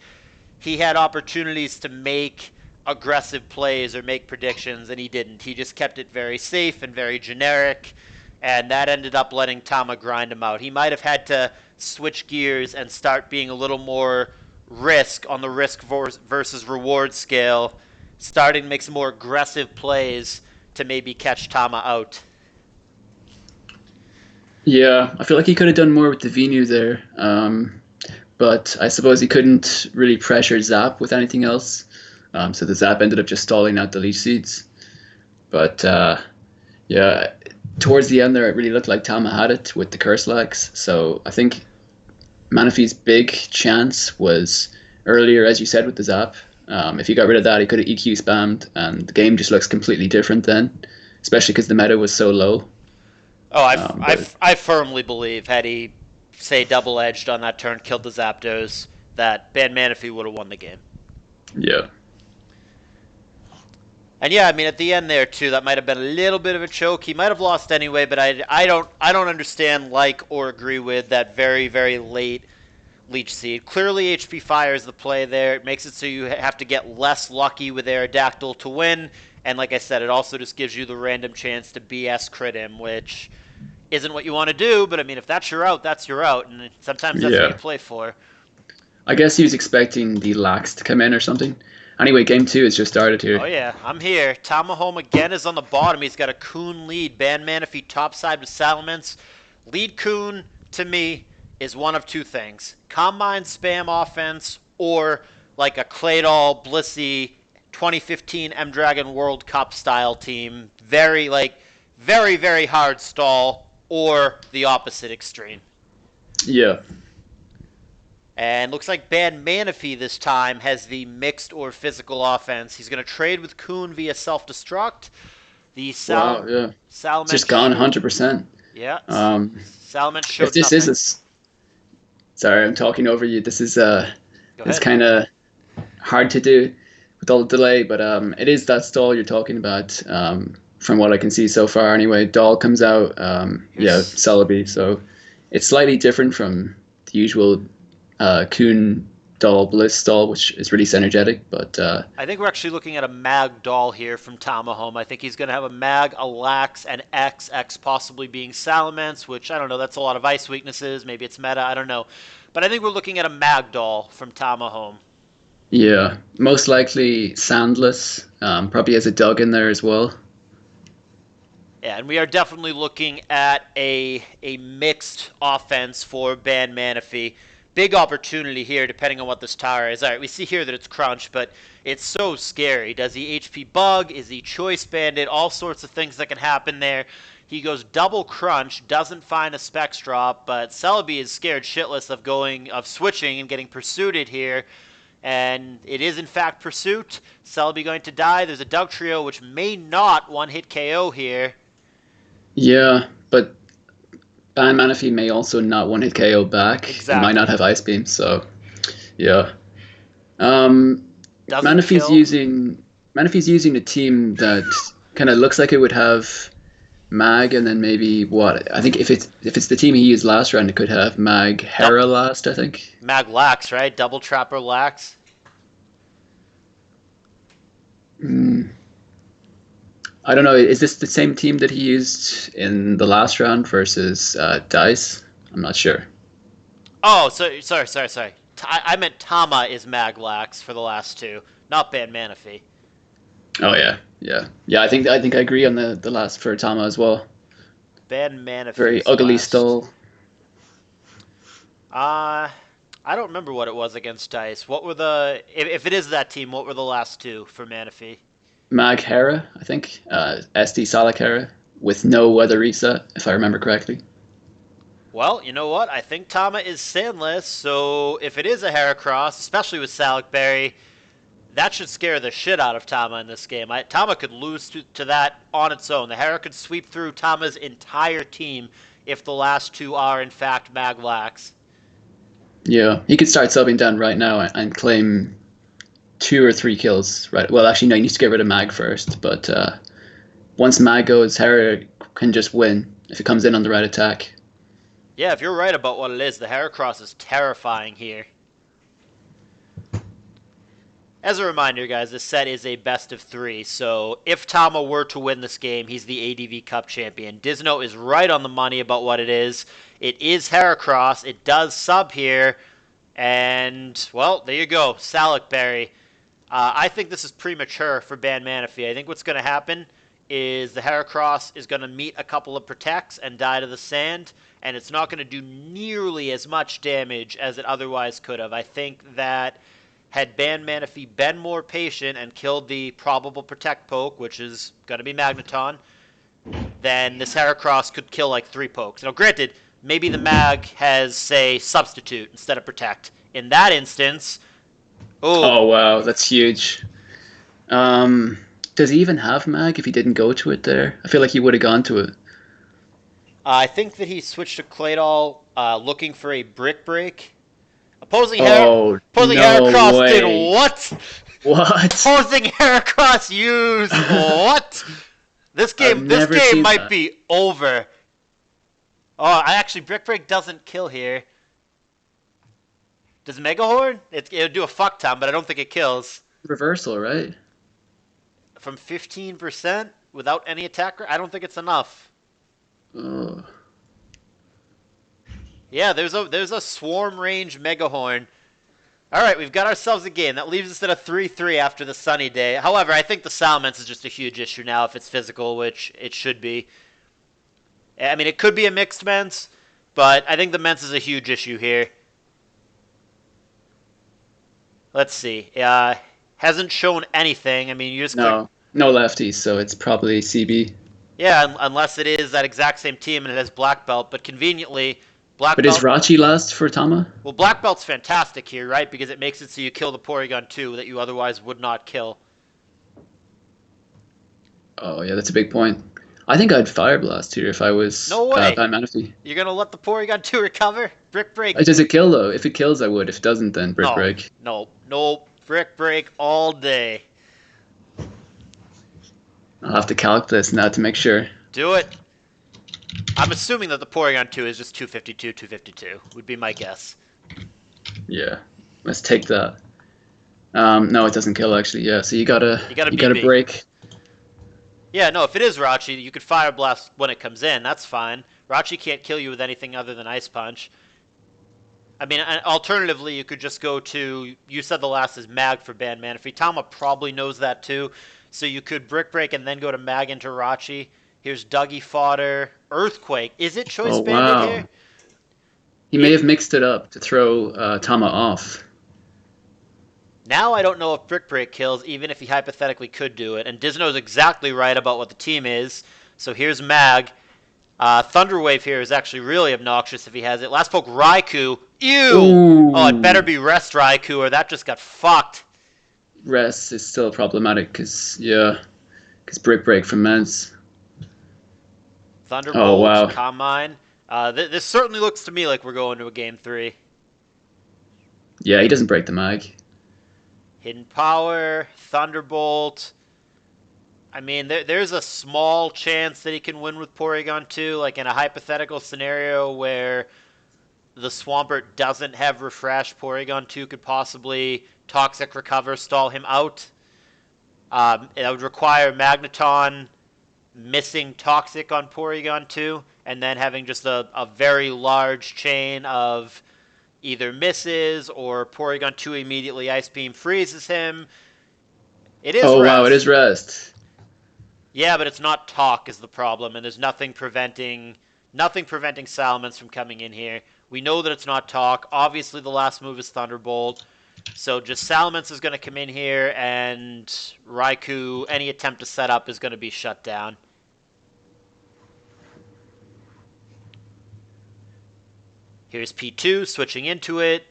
he had opportunities to make aggressive plays or make predictions, and he didn't. He just kept it very safe and very generic, and that ended up letting Tama grind him out. He might have had to switch gears and start being a little more risk on the risk versus reward scale, starting to make some more aggressive plays to maybe catch Tama out. Yeah, I feel like he could have done more with the Venu there. But I suppose he couldn't really pressure Zap with anything else. So the Zap ended up just stalling out the Leech Seeds. But yeah, towards the end there, it really looked like Tama had it with the Curse Lags. So I think Manaphy's big chance was earlier, as you said, with the Zap. If he got rid of that, he could have EQ spammed, and the game just looks completely different then, especially because the meta was so low. Oh, But I firmly believe had he, say, double edged on that turn, killed the Zapdos, that Ban Manaphy would have won the game. yeah, And yeah, I mean, at the end there too, that might have been a little bit of a choke. He might have lost anyway, but I don't understand, like, or agree with that very late Leech Seed. Clearly, HP Fire is the play there. It makes it so you have to get less lucky with Aerodactyl to win. And like I said, it also just gives you the random chance to BS crit him, which isn't what you want to do. But I mean, if that's your out, that's your out, and sometimes that's what you yeah. play for. I guess he was expecting the lax to come in or something. Anyway, game two has just started Oh here. yeah, I'm here. Tamahome again is on the bottom. He's got a Coon lead. Ban Manaphy topside with Salamence. Lead Coon, to me, is one of two things. Combine spam offense or like a Claydol, Blissey, 2015 M Dragon World Cup style team. Very hard stall, or the opposite extreme. Yeah. And looks like Ban Manaphy this time has the mixed or physical offense. He's going to trade with Kuhn via self-destruct. The Wow. Yeah. It's Salamence just gone showed, 100%. yeah, Um, Salamence if showed this is nothing. a, sorry, I'm talking over you. This is Go it's ahead. kind of hard to do with all the delay, but it is that stall you're talking about. From what I can see so far, anyway, Doll comes out. Yeah, Here's Celebi. So it's slightly different from the usual Kuhn Doll Bliss stall, which is really synergetic. But I think we're actually looking at a Mag doll here from Tamahome. I think he's going to have a Mag, a Lax, and X possibly being Salamence, which I don't know. That's a lot of ice weaknesses. Maybe it's meta. I don't know. But I think we're looking at a Mag doll from Tamahome. yeah, most likely Sandless. Probably has a Dug in there as well. Yeah, and we are definitely looking at a mixed offense for Ban Manaphy. Big opportunity here, depending on what this tower is. All right, we see here that it's Crunch, but it's so scary. Does he HP Bug? Is he Choice Bandit? All sorts of things that can happen there. He goes double Crunch, doesn't find a Specs drop, but Celebi is scared shitless of switching and getting pursued here. And it is in fact Pursuit. Celebi going to die. There's a Dug Trio, which may not one-hit KO here. Yeah, but Ban Manaphy may also not one hit KO back. He might not Exactly. have Ice Beam, so yeah. Um, Doesn't Manaphy's kill. using Manaphy's using a team that kind of looks like it would have Mag and then maybe what I think if it's the team he used last round, it could have Mag Hera last. I think. Mag Lax, right? Double Trapper Lax. Mm, I don't know. Is this the same team that he used in the last round versus Dice? I'm not sure. Oh, so sorry. I meant Tama is Maglax for the last two, not Ban Manaphy. Oh yeah, yeah. I think I agree on the last for Tama as well. Ban Very Manaphy's ugly last. stole. Uh I don't remember what it was against Dice. What were the if it is that team? What were the last two for Manaphy? Mag Hera, I think. SD Salak Hera with no weather reset, if I remember correctly. Well, you know what? I think Tama is Sandless, so if it is a Heracross, especially with Salic Berry, that should scare the shit out of Tama in this game. Tama could lose to that on its own. The Hera could sweep through Tama's entire team if the last two are in fact Maglax. Yeah, he could start subbing down right now and claim 2 or 3 kills. Right. Well, actually, no. He needs to get rid of Mag first. But once Mag goes, Hera can just win if it comes in on the right attack. Yeah, if you're right about what it is, the Heracross is terrifying here. As a reminder, guys, this set is a best of three, so if Tama were to win this game, he's the ADV Cup champion. Dizno is right on the money about what it is. It is Heracross. It does sub here, and, well, there you go. Salic Berry. I think this is premature for Ban Manaphy. I think what's going to happen is the Heracross is going to meet a couple of protects and die to the sand, and it's not going to do nearly as much damage as it otherwise could have. I think that had Ban Manaphy been more patient and killed the probable protect poke, which is going to be Magneton, then this Heracross could kill like 3 pokes. Now, granted, maybe the Mag has, say, Substitute instead of Protect. In that instance, oh, Oh wow, that's huge. Um, does he even have Mag if he didn't go to it there? I feel like he would have gone to it. I think that he switched to Claydol looking for a Brick Break. Opposing Oh no Heracross did way! what? What? Opposing Heracross used what? I've This never game seen might that. be over. Oh, I actually Brick Break doesn't kill here. Does Mega Horn? It'll do a fuck ton, but I don't think it kills. Reversal, right? From 15% without any attacker, I don't think it's enough. Oh. Yeah, there's a swarm range Mega Horn. All right, we've got ourselves a game. That leaves us at a 3-3 after the sunny day. However, I think the Salamence is just a huge issue now if it's physical, which it should be. I mean, it could be a mixed Mence, but I think the Mence is a huge issue here. Let's see. Hasn't shown anything. I mean, you just click. No, no lefties, so it's probably CB. Yeah, unless it is that exact same team and it has Black Belt, but conveniently, Black But is Belt. Rachi last for Tama? Well, Black Belt's fantastic here, right? Because it makes it so you kill the Porygon 2 that you otherwise would not kill. Oh yeah, that's a big point. I think I'd Fire Blast here if I was No way. Pan Manaphy. You're gonna let the Porygon 2 recover? Brick Break. Does it kill though? If it kills, I would. If it doesn't, then Brick No, Break. no. Brick Break all day. I'll have to calc this now to make sure. Do it. I'm assuming that the Porygon 2 is just 252, 252, would be my guess. Yeah, let's take that. No, it doesn't kill actually. Yeah, so You gotta you gotta BB. break. Yeah, no, if it is Rachi, you could Fire Blast when it comes in. That's fine. Rachi can't kill you with anything other than Ice Punch. I mean, alternatively, you could just go to. You said the last is Mag for Ban Manaphy. Tama probably knows that too. So you could Brick Break and then go to Mag into Rachi. Here's Dougie Fodder. Earthquake. Is it Choice Oh Banded wow, here? he may have mixed it up to throw Tama off. Now I don't know if Brick Break kills, even if he hypothetically could do it. And Dizno's exactly right about what the team is. So here's Mag. Thunder Wave here is actually really obnoxious if he has it. Last poke, Raikou. Ew! Oh, it better Ooh, be Rest Raikou or that just got fucked. rest is still problematic because Brick Break from Mance. Oh Thunderbolt, wow, Combine. This certainly looks to me like we're going to a game 3. yeah, he doesn't break the mag. Hidden Power, Thunderbolt. I mean, there's a small chance that he can win with Porygon 2, like in a hypothetical scenario where the Swampert doesn't have Refresh, Porygon 2 could possibly Toxic Recover, stall him out. It would require Magneton missing Toxic on Porygon 2, and then having just a very large chain of either misses or Porygon 2 immediately Ice Beam freezes him. It is Oh wow, it is rest. rest. Yeah, but it's not talk is the problem, and there's nothing preventing Salamence from coming in here. We know that it's not talk. Obviously, the last move is Thunderbolt. So just Salamence is going to come in here, and Raikou, any attempt to set up is going to be shut down. Here's P2 switching into it.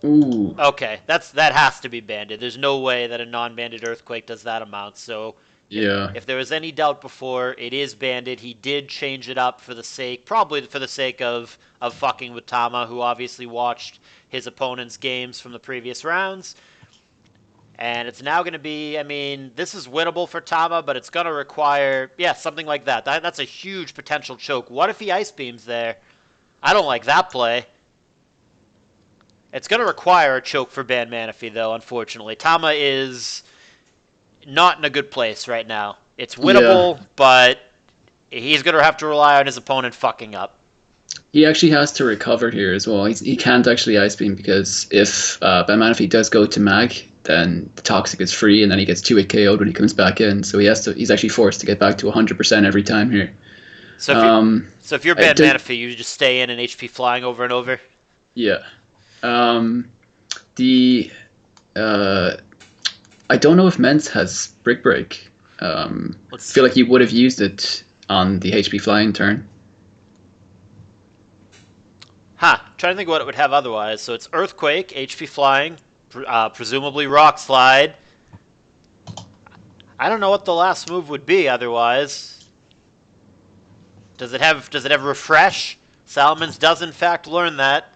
Ooh, Okay, that has to be banded. There's no way that a non-banded Earthquake does that amount. So if yeah. if there was any doubt before, it is banded. He did change it up probably for the sake of fucking with Tama, who obviously watched his opponent's games from the previous rounds. And it's now going to be, I mean, this is winnable for Tama, but it's going to require, yeah, something like that. That's a huge potential choke. What if he Ice Beams there? I don't like that play. It's going to require a choke for Ban Manaphy, though, unfortunately. Tama is not in a good place right now. It's Yeah. winnable, but he's going to have to rely on his opponent fucking up. He actually has to recover here as well. He can't actually Ice Beam because if Manaphy does go to Mag, then the Toxic is free and then he gets 2-hit KO'd when he comes back in. So he's actually forced to get back to 100% every time here. So if you're, Um, so if you're I Ban did, Manaphy, you just stay in and HP flying over and over. yeah. Um, the uh, I don't know if Mence has Brick Break. I Let's feel like he would have used it on the HP flying turn. Trying to think what it would have otherwise. So it's Earthquake, HP flying, presumably Rock Slide. I don't know what the last move would be otherwise. Does it have Refresh? Salamence does in fact learn that.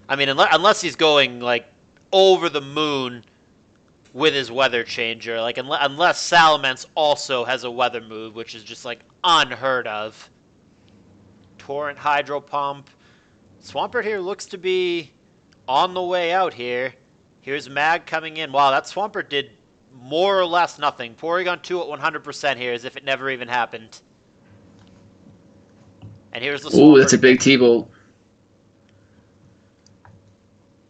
I mean, unless he's going like over the moon with his weather changer, like unless Salamence also has a weather move, which is just like unheard of. Torrent Hydro Pump. Swampert here looks to be on the way out here. Here's Mag coming in. Wow, that Swampert did more or less nothing. Porygon 2 at 100% here as if it never even happened. And here's the Oh, that's Swampert a big again. T-Bolt.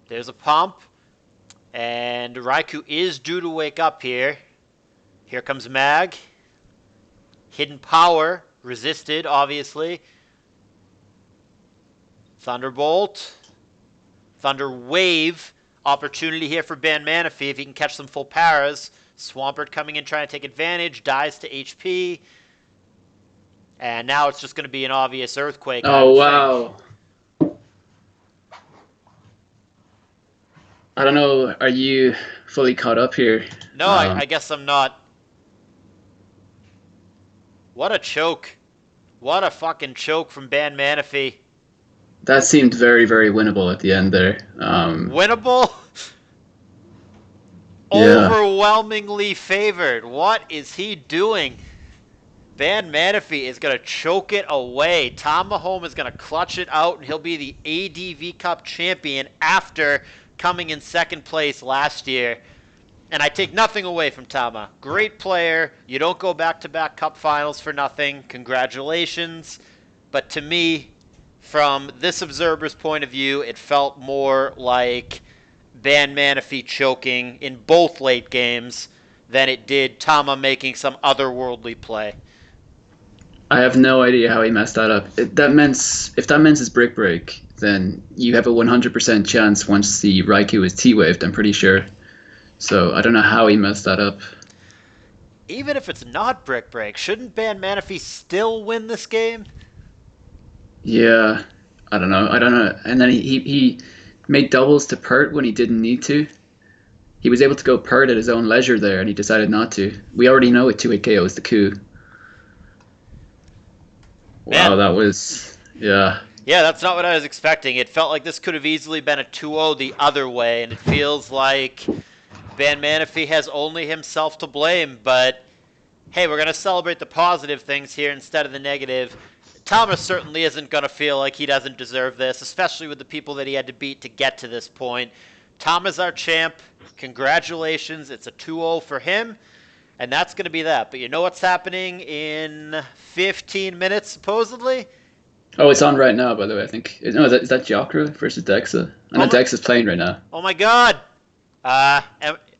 There's a pump. And Raikou is due to wake up here. Here comes Mag. Hidden Power. Resisted, obviously. Thunderbolt. Thunder Wave. Opportunity here for Ban Manaphy if he can catch some full paras. Swampert coming in trying to take advantage. Dies to HP. And now it's just going to be an obvious Earthquake, I Oh, would think. wow. I don't know. Are you fully caught up here? No, I guess I'm not. What a choke. What a fucking choke from Ban Manaphy. That seemed very, very winnable at the end there. Winnable? Yeah. Overwhelmingly favored. What is he doing? Ban Manaphy is going to choke it away. Tamahome is going to clutch it out, and he'll be the ADV Cup champion after coming in second place last year. And I take nothing away from Tama. Great player. You don't go back-to-back cup finals for nothing. Congratulations. But to me, from this observer's point of view, it felt more like Ban Manaphy choking in both late games than it did Tama making some otherworldly play. I have no idea how he messed that up. If that meant is Brick Break, then you have a 100% chance once the Raikou is T-waved, I'm pretty sure. So I don't know how he messed that up. Even if it's not Brick Break, shouldn't Ban Manaphy still win this game? Yeah, I don't know. I don't know. And then he made doubles to Pert when he didn't need to. He was able to go Pert at his own leisure there, and he decided not to. We already know it 2-hit KO is the coup. Wow, Man, that was, yeah. yeah, that's not what I was expecting. It felt like this could have easily been a 2-0 the other way, and it feels like Ban Manaphy has only himself to blame, but hey, we're going to celebrate the positive things here instead of the negative. Thomas certainly isn't going to feel like he doesn't deserve this, especially with the people that he had to beat to get to this point. Tom is our champ. Congratulations. It's a 2-0 for him. And that's going to be that. But you know what's happening in 15 minutes, supposedly? Oh, it's on right now, by the way. I think. No, is that Jokra versus Dexa? I Oh know my, Dexa's playing right now. oh my god.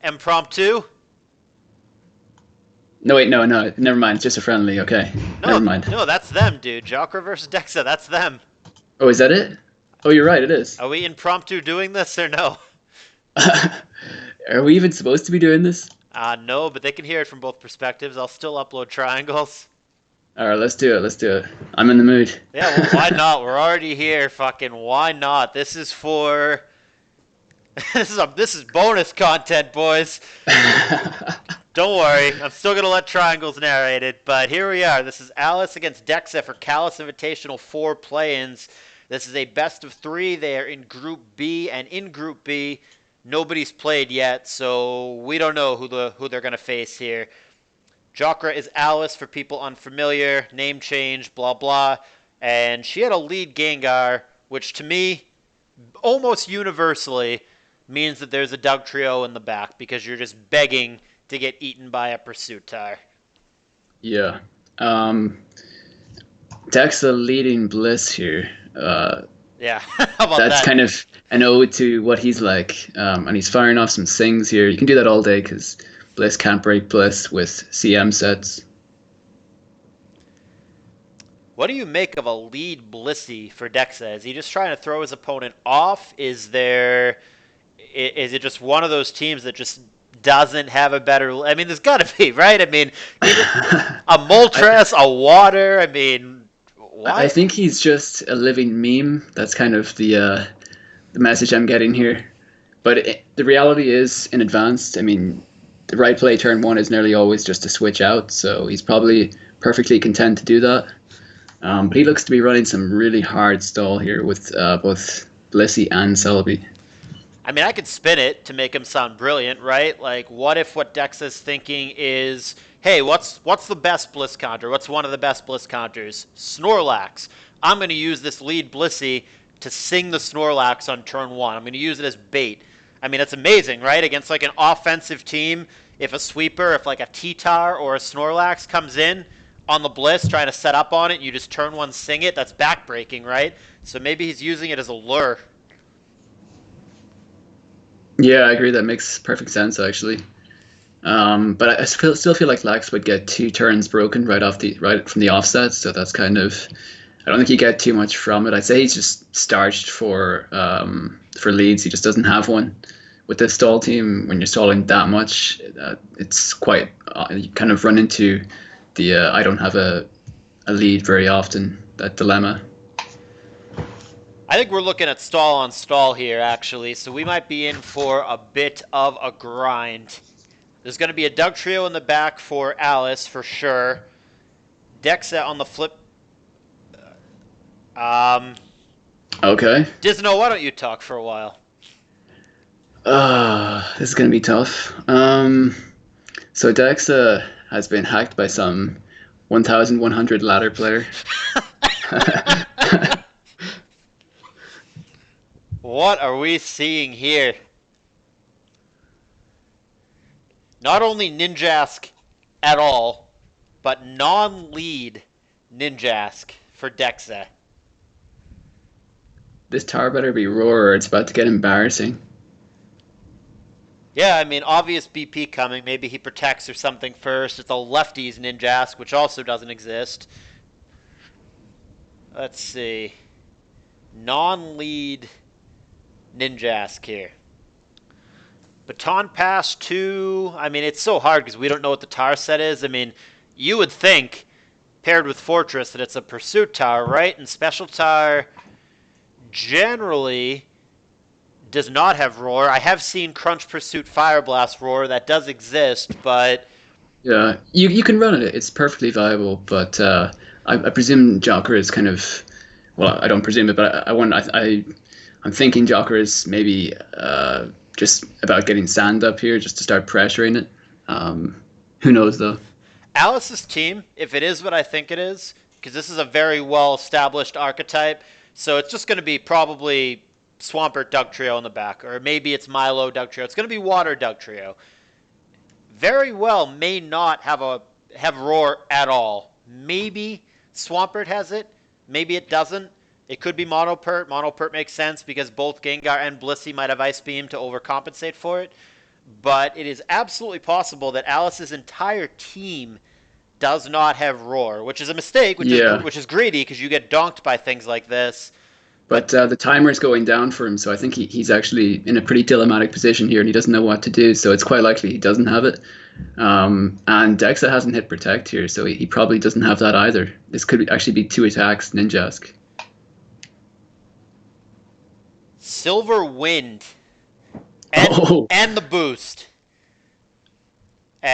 Impromptu? No, wait, no, no. Never mind. It's just a friendly. Okay. Never No, mind. no, that's them, dude. Jokra versus Dexa, that's them. Oh, is that it? Oh, you're right. It is. Are we impromptu doing this or no? Are we even supposed to be doing this? No, but they can hear it from both perspectives. I'll still upload triangles. All right, let's do it. Let's do it. I'm in the mood. Yeah, well, why not? We're already here. Fucking why not? This is for this is bonus content, boys. Don't worry, I'm still gonna let triangles narrate it, but here we are. This is Alice against Dexa for Callus Invitational 4 play-ins. This is a best of 3. They are in Group B, and in Group B, nobody's played yet, so we don't know who they're gonna face here. Jokra is Alice for people unfamiliar, name change, blah blah, and she had a lead Gengar, which to me, almost universally, means that there's a Doug Trio in the back because you're just begging to get eaten by a Pursuit Tire. Yeah. Um, Dexa leading Bliss here. Yeah, how about That's that? kind of an ode to what he's like, and he's firing off some sings here. You can do that all day because Bliss can't break Bliss with CM sets. What do you make of a lead Blissey for Dexa? Is he just trying to throw his opponent off? Is it just one of those teams that just doesn't have a better? I mean, there's got to be, right? I mean, a Moltres, a Water. I mean, I why? think he's just a living meme. That's kind of the message I'm getting here. But the reality is, in advanced, I mean, the right play turn one is nearly always just to switch out. So he's probably perfectly content to do that. But he looks to be running some really hard stall here with both Blissey and Selby. I mean, I could spin it to make him sound brilliant, right? Like, what if what Dexa's thinking is, hey, what's the best Bliss counter? What's one of the best Bliss counters? Snorlax. I'm going to use this lead Blissey to sing the Snorlax on turn one. I'm going to use it as bait. I mean, it's amazing, right? Against like an offensive team, if a sweeper, if like a T-Tar or a Snorlax comes in on the Bliss trying to set up on it, and you just turn one, sing it, that's backbreaking, right? So maybe he's using it as a lure. Yeah, I agree. That makes perfect sense, actually. But I still feel like Lax would get two turns broken right from the offset. So that's kind of. I don't think you get too much from it. I'd say he's just starched for leads. He just doesn't have one. With this stall team, when you're stalling that much, it's quite. You kind of run into the I don't have a lead very often. That dilemma. I think we're looking at stall on stall here, actually, so we might be in for a bit of a grind. There's going to be a Doug Trio in the back for Alice, for sure. Dexa on the flip. Okay. Dizno, why don't you talk for a while? This is gonna be tough. So Dexa has been hacked by some 1,100 ladder player. What are we seeing here? Not only Ninjask at all, but non-lead Ninjask for Dexa. This tower better be roar. It's about to get embarrassing. Yeah, I mean, obvious BP coming. Maybe he protects or something first. It's a lefties Ninjask, which also doesn't exist. Let's see. Non-lead Ninjask here. Baton Pass 2. I mean, it's so hard because we don't know what the tar set is. I mean, you would think, paired with Fortress, that it's a Pursuit Tower, right? And Special Tar generally does not have Roar. I have seen Crunch Pursuit Fire Blast Roar. That does exist, but... Yeah, you can run it. It's perfectly viable, but I presume Joker is kind of... Well, I don't presume it, but I'm thinking Joker is maybe just about getting sand up here just to start pressuring it. Who knows, though? Alice's team, if it is what I think it is, because this is a very well-established archetype, so it's just going to be probably Swampert Dugtrio in the back, or maybe it's Milo Dugtrio. It's going to be Water Dugtrio. Very well may not have Roar at all. Maybe Swampert has it. Maybe it doesn't. It could be Monopert. Monopert makes sense because both Gengar and Blissey might have Ice Beam to overcompensate for it. But it is absolutely possible that Alice's entire team does not have Roar, which is a mistake, Yeah, which is greedy because you get donked by things like this. but But the timer's going down for him, so I think he's actually in a pretty dilemmatic position here, and he doesn't know what to do. So it's quite likely he doesn't have it. And Dexa hasn't hit Protect here, so he probably doesn't have that either. This could actually be 2 attacks, Ninjask. Silver Wind Oh, and the boost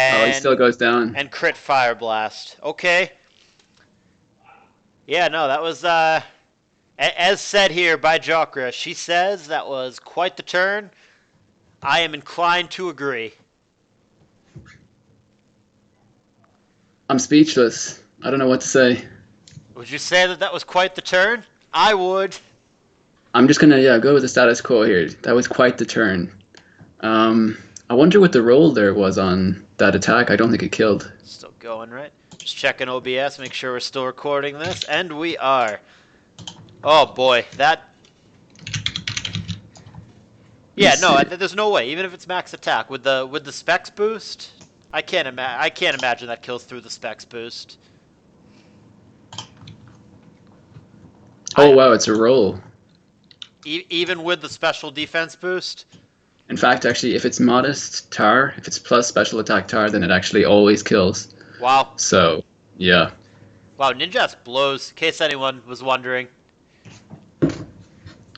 oh, he still and goes down. crit Fire Blast. Okay. Yeah, no, that was as said here by Jokra. She says that was quite the turn. I am inclined to agree. I'm speechless. I don't know what to say. Would you say that that was quite the turn? I would. I'm just gonna go with the status quo here. That was quite the turn. I wonder what the roll there was on that attack. I don't think it killed. Still going, right? Just checking OBS, make sure we're still recording this, and we are. Oh boy, that. Yeah, Let's no, see. there's no way. Even if it's max attack with the specs boost, I can't imagine that kills through the specs boost. Oh I wow, it's a roll. even with the special defense boost. In fact, actually, if it's modest tar, if it's plus special attack tar, then it actually always kills. Wow, So yeah, wow, Ninjask blows. In case anyone was wondering.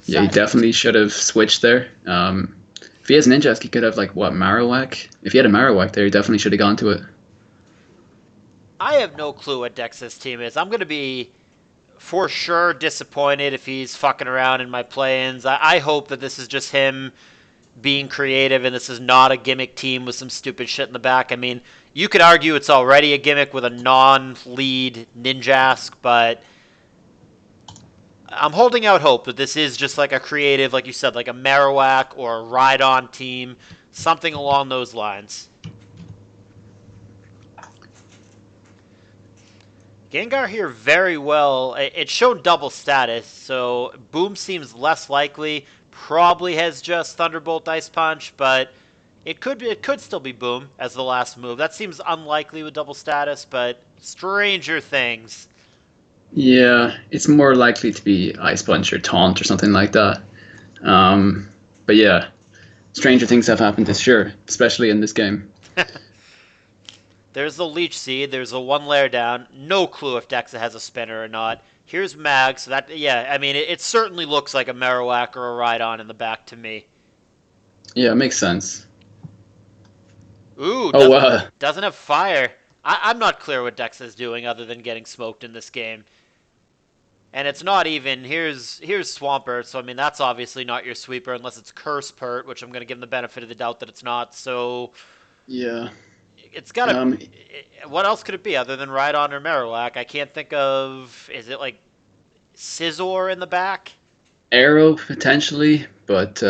yeah, he Sa- definitely should have switched there. If he has Ninjask, he could have like what Marowak. If he had a Marowak there, he definitely should have gone to it. I have no clue what Dex's team is. I'm gonna be for sure disappointed if he's fucking around in my play-ins. I hope that this is just him being creative and this is not a gimmick team with some stupid shit in the back. I mean, you could argue it's already a gimmick with a non-lead Ninjask, but I'm holding out hope that this is just like a creative, like you said, like a Marowak or a Ride-On team, something along those lines. Gengar here very well. It showed double status, so Boom seems less likely. Probably has just Thunderbolt Ice Punch, but it could still be Boom as the last move. That seems unlikely with double status, but stranger things. Yeah, it's more likely to be Ice Punch or Taunt or something like that. But yeah, stranger things have happened this year, especially in this game. There's the Leech Seed. There's a one layer down. No clue if Dexa has a spinner or not. Here's Mag. So that yeah, I mean it certainly looks like a Marowak or a Rhydon in the back to me. Yeah, it makes sense. Ooh, Oh wow. doesn't have fire. I'm not clear what Dex is doing other than getting smoked in this game. And it's not even here's Swampert, so I mean that's obviously not your sweeper unless it's Curse Pert, which I'm gonna give him the benefit of the doubt that it's not. So Yeah. it's gotta. Um, What else could it be other than Rhydon or Marowak? I can't think of. Is it like Scizor in the back? Arrow potentially, but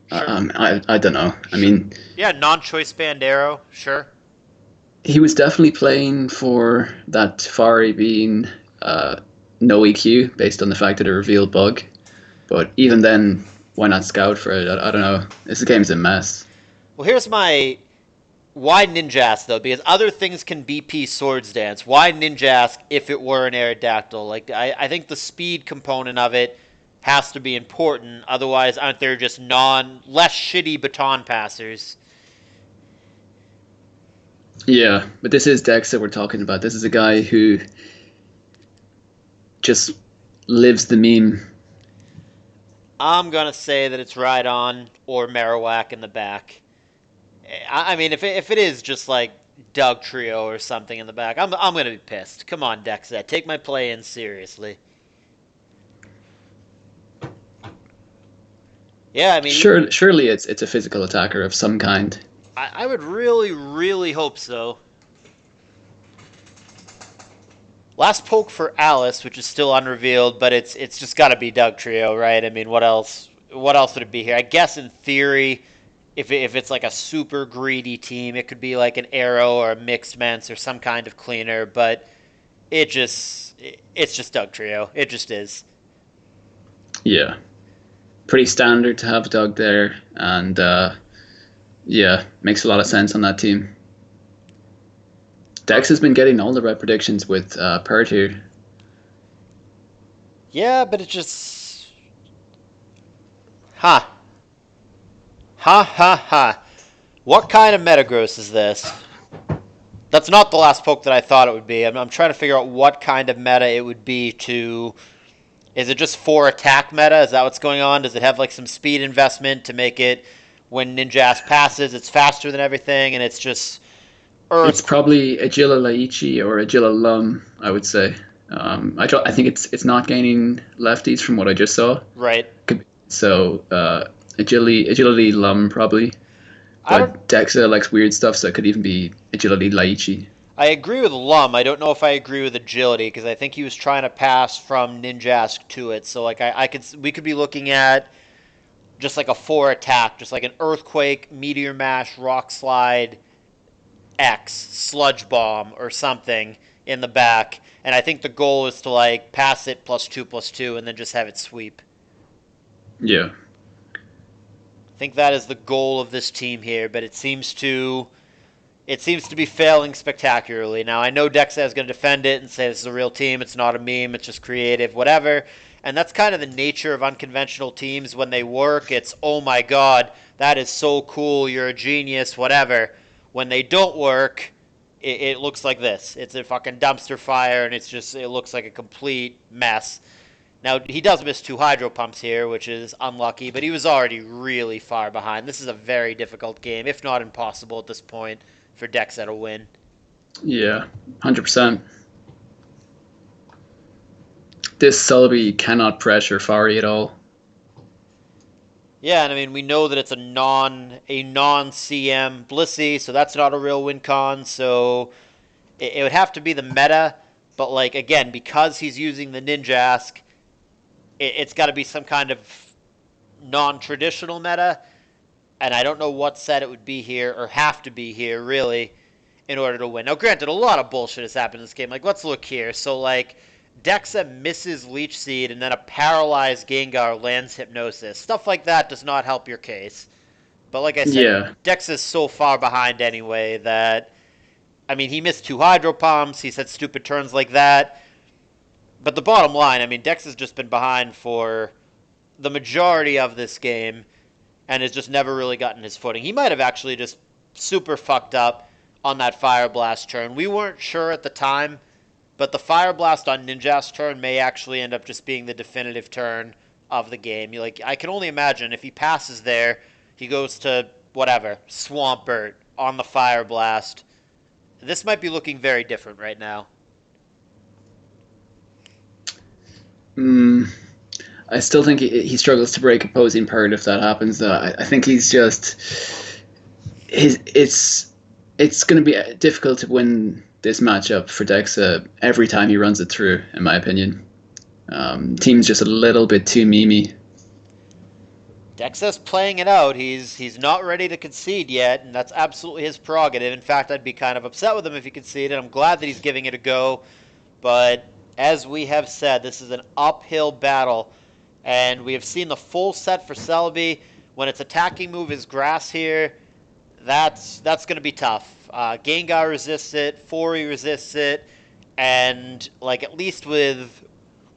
Sure. I don't know. I Sure. mean, Yeah, non-choice band arrow. Sure. he was definitely playing for that Fari being no EQ based on the fact that it revealed bug. But even then, why not scout for it? I don't know. This game's a mess. Well, here's my why Ninjask though, because other things can BP Swords Dance. Why Ninjask if it were an Aerodactyl? Like I think the speed component of it has to be important. Otherwise, aren't there just less shitty baton passers? Yeah, but this is Dex that we're talking about. This is a guy who just lives the meme. I'm gonna say that it's Rhydon or Marowak in the back. I mean, if it is just like Doug Trio or something in the back, I'm gonna be pissed. Come on, Dexet, take my play in seriously. Yeah, I mean, Surely it's a physical attacker of some kind. I would really, really hope so. Last poke for Alice, which is still unrevealed, but it's just got to be Doug Trio, right? I mean, what else? what else would it be here? I guess in theory, if it's like a super greedy team, it could be like an arrow or a mixed mince or some kind of cleaner. But it's just Doug Trio. It just is. Yeah, pretty standard to have Doug there, and yeah, makes a lot of sense on that team. All right. Dex has been getting all the right predictions with Pert here. Yeah, but it just ha ha ha ha. What kind of metagross is this? That's not the last poke that I thought it would be. I'm trying to figure out what kind of meta it would be to. Is it just for attack meta? Is that what's going on? Does it have like some speed investment to make it when Ninja Ass passes, it's faster than everything, and it's just It's Earth. probably Agila Laichi or Agila Lum, I would say. I think it's not gaining lefties from what I just saw. Right. So Agility Lum probably, I don't. but Dexa likes weird stuff, so it could even be Agility Laichi. I agree with Lum. I don't know if I agree with agility because I think he was trying to pass from Ninjask to it. So like I could we could be looking at just like a four attack, just like an earthquake, meteor mash, rock slide, X, sludge bomb, or something in the back. And I think the goal is to like pass it plus two, and then just have it sweep. Yeah, I think that is the goal of this team here, but it seems to be failing spectacularly. Now I know Dexa is going to defend it and say this is a real team, it's not a meme, it's just creative, whatever. And that's kind of the nature of unconventional teams when they work. It's oh my god, that is so cool, you're a genius, whatever. When they don't work, it looks like this. It's a fucking dumpster fire, and it looks like a complete mess. Now he does miss two hydro pumps here, which is unlucky, but he was already really far behind. This is a very difficult game, if not impossible at this point, for Dexa to win. yeah, 100%. This Sulby cannot pressure Fari at all. Yeah, and I mean we know that it's a non CM Blissey, so that's not a real win con. So it would have to be the meta, but like again, because he's using the Ninjask, it's got to be some kind of non-traditional meta, and I don't know what set it would be here or have to be here really in order to win. Now, granted, a lot of bullshit has happened in this game. Like, let's look here. So, like, Dexa misses Leech Seed, and then a paralyzed Gengar lands Hypnosis. Stuff like that does not help your case. But like I said, Yeah, Dexa's so far behind anyway that I mean he missed two Hydro Pumps. He said stupid turns like that. But the bottom line, I mean, Dex has just been behind for the majority of this game and has just never really gotten his footing. He might have actually just super fucked up on that Fire Blast turn. We weren't sure at the time, but the Fire Blast on Ninja's turn may actually end up just being the definitive turn of the game. Like I can only imagine if he passes there, he goes to whatever Swampert on the Fire Blast. This might be looking very different right now. mm, I still think he struggles to break opposing Pert if that happens. I think he's just his. It's going to be difficult to win this matchup for Dexa every time he runs it through, in my opinion. Team's just a little bit too memey. Dexa's playing it out. He's not ready to concede yet, and that's absolutely his prerogative. In fact, I'd be kind of upset with him if he conceded. I'm glad that he's giving it a go, but as we have said, this is an uphill battle, and we have seen the full set for Celebi. When its attacking move is Grass here, that's going to be tough. Gengar resists it, Fori resists it, and like at least with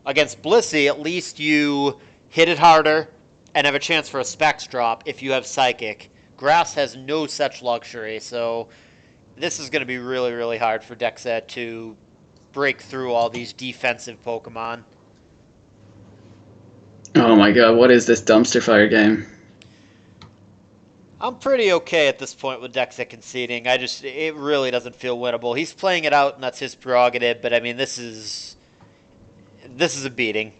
against Blissey, at least you hit it harder and have a chance for a Specs drop if you have Psychic. Grass has no such luxury, so this is going to be really, really hard for Dexa to break through all these defensive Pokemon. Oh my god, what is this dumpster fire game? I'm pretty okay at this point with Dexa conceding. It really doesn't feel winnable. He's playing it out, and that's his prerogative. But I mean, this is a beating.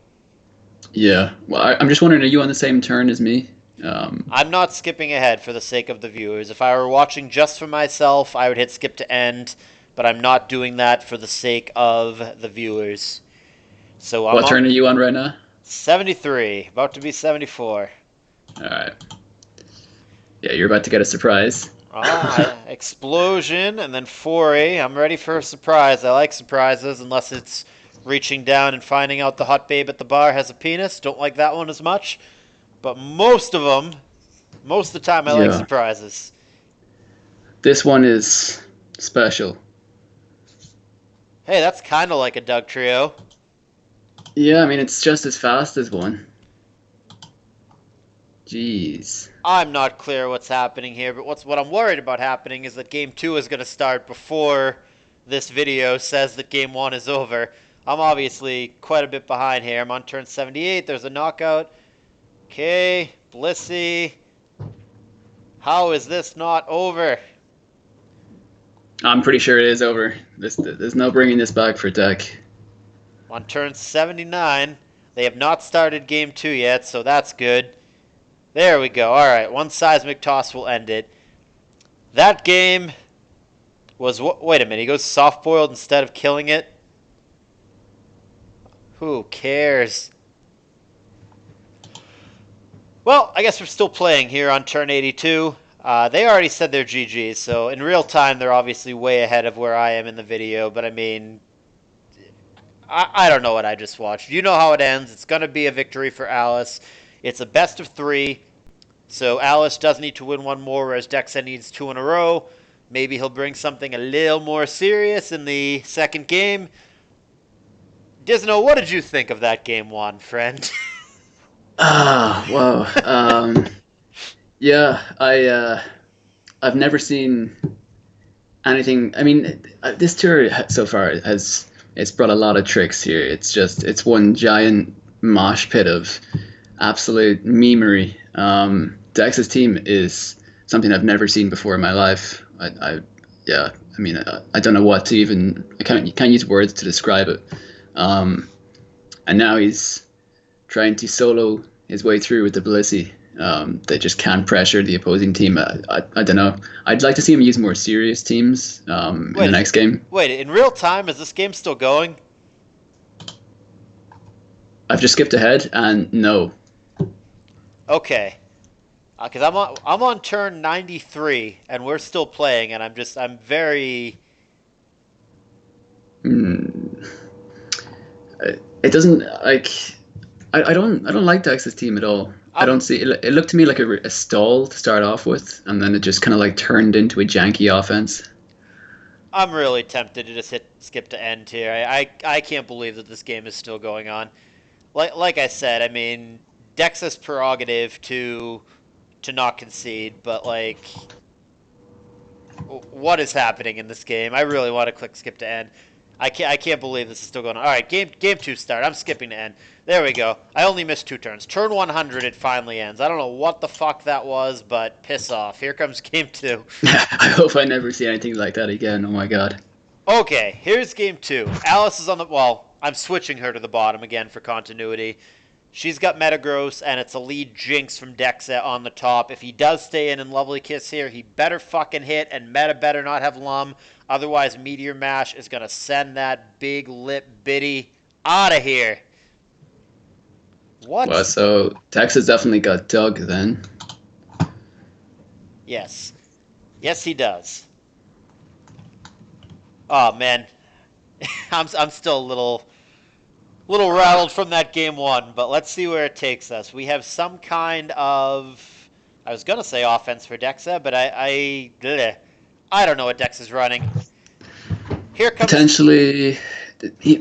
Yeah, well, I'm just wondering, are you on the same turn as me? Um, I'm not skipping ahead for the sake of the viewers. If I were watching just for myself, I would hit skip to end, but I'm not doing that for the sake of the viewers. So I'm what on turn are you on right now? 73, about to be 74. All right. Yeah, you're about to get a surprise. Explosion and then 4A. I'm ready for a surprise. I like surprises unless it's reaching down and finding out the hot babe at the bar has a penis. Don't like that one as much. But most of the time, I like Yeah. surprises. This one is special. Hey, that's kind of like a Doug trio. Yeah, I mean, it's just as fast as one. Jeez. I'm not clear what's happening here, but what I'm worried about happening is that game 2 is going to start before this video says that game 1 is over. I'm obviously quite a bit behind here. I'm on turn 78. There's a knockout. Okay, Blissey. How is this not over? I'm pretty sure it is over. There's no bringing this back for Deck. On turn 79. They have not started game 2 yet, so that's good. There we go. All right, one seismic toss will end it. That game was... Wait a minute, he goes soft-boiled instead of killing it? Who cares? Well, I guess we're still playing here on turn 82. They already said they're GG's, so in real time they're obviously way ahead of where I am in the video, but I mean... I don't know what I just watched. You know how it ends. It's going to be a victory for Alice. It's a best of 3. So Alice does need to win one more, whereas Dexa needs 2 in a row. Maybe he'll bring something a little more serious in the second game. Dizno, what did you think of that game 1, friend? Ah, wow. Yeah, I've never seen anything. I mean, this tour so far has it's brought a lot of tricks here. It's one giant mosh pit of absolute memery. Dex's team is something I've never seen before in my life. Yeah, I mean, I don't know what to even. I can't use words to describe it. And now he's trying to solo his way through with the Blissey. They just can't pressure the opposing team. I don't know. I'd like to see him use more serious teams in the next game. Wait, in real time, is this game still going? I've just skipped ahead, and no. Okay. Because I'm on turn 93, and we're still playing, and I'm very... It doesn't like. I don't like Dex's team at all. I don't see it. It looked to me like a stall to start off with, and then it just kind of like turned into a janky offense. I'm really tempted to just hit skip to end here. I can't believe that this game is still going on. Like I said, I mean, Dex's prerogative to not concede, but like, what is happening in this game? I really want to click skip to end. I can't believe this is still going on. All right, game 2 start. I'm skipping to end. There we go. I only missed 2 turns. Turn 100, it finally ends. I don't know what the fuck that was, but piss off. Here comes game 2. I hope I never see anything like that again. Oh my god. Okay, here's game 2. Alice is on the... Well, I'm switching her to the bottom again for continuity. She's got Metagross, and it's a lead Jinx from Dexa on the top. If he does stay in Lovely Kiss here, he better fucking hit, and Meta better not have Lum. Otherwise, Meteor Mash is going to send that big lip bitty out of here. What? Well, so Texas definitely got Doug then. Yes. Yes, he does. Oh, man. I'm still a little rattled from that game 1, but let's see where it takes us. We have some kind of... I was going to say offense for Dexa, but I don't know what Dex is running. Here comes... Potentially, he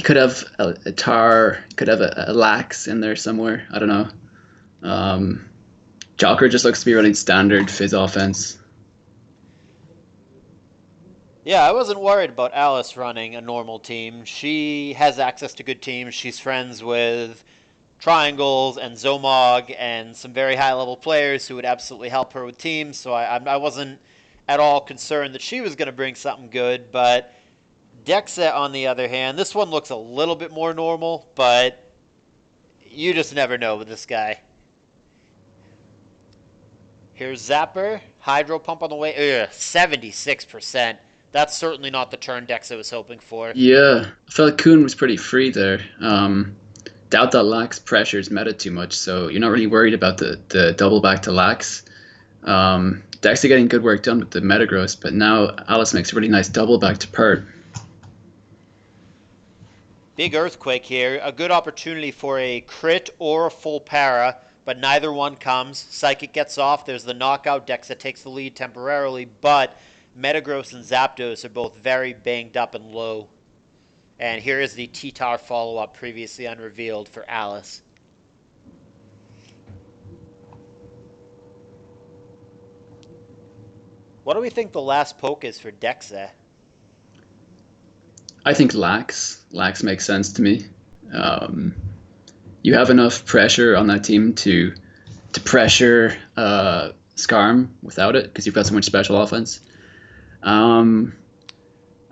could have a Tar, he could have a Lax in there somewhere. I don't know. Joker just looks to be running standard Fizz offense. Yeah, I wasn't worried about Alice running a normal team. She has access to good teams. She's friends with Triangles and Zomog and some very high-level players who would absolutely help her with teams, so I wasn't at all concerned that she was going to bring something good, but Dexa, on the other hand, this one looks a little bit more normal, but you just never know with this guy. Here's Zapper. Hydro Pump on the way. Ugh, 76%. That's certainly not the turn Dexa was hoping for. Yeah, I felt like Kuhn was pretty free there. doubt that Lax pressures meta too much, so you're not really worried about the double back to Lax. Dexter getting good work done with the metagross, but now Alice makes a really nice double back to Pert. Big Earthquake here. A good opportunity for a crit or a full para, but neither one comes. Psychic gets off. There's the knockout. Dexa takes the lead temporarily, but Metagross and Zapdos are both very banged up and low. And here is the T-Tar follow-up previously unrevealed for Alice. What do we think the last poke is for Dexa? I think Lax. Lax makes sense to me. You have enough pressure on that team to pressure Skarm without it because you've got so much special offense.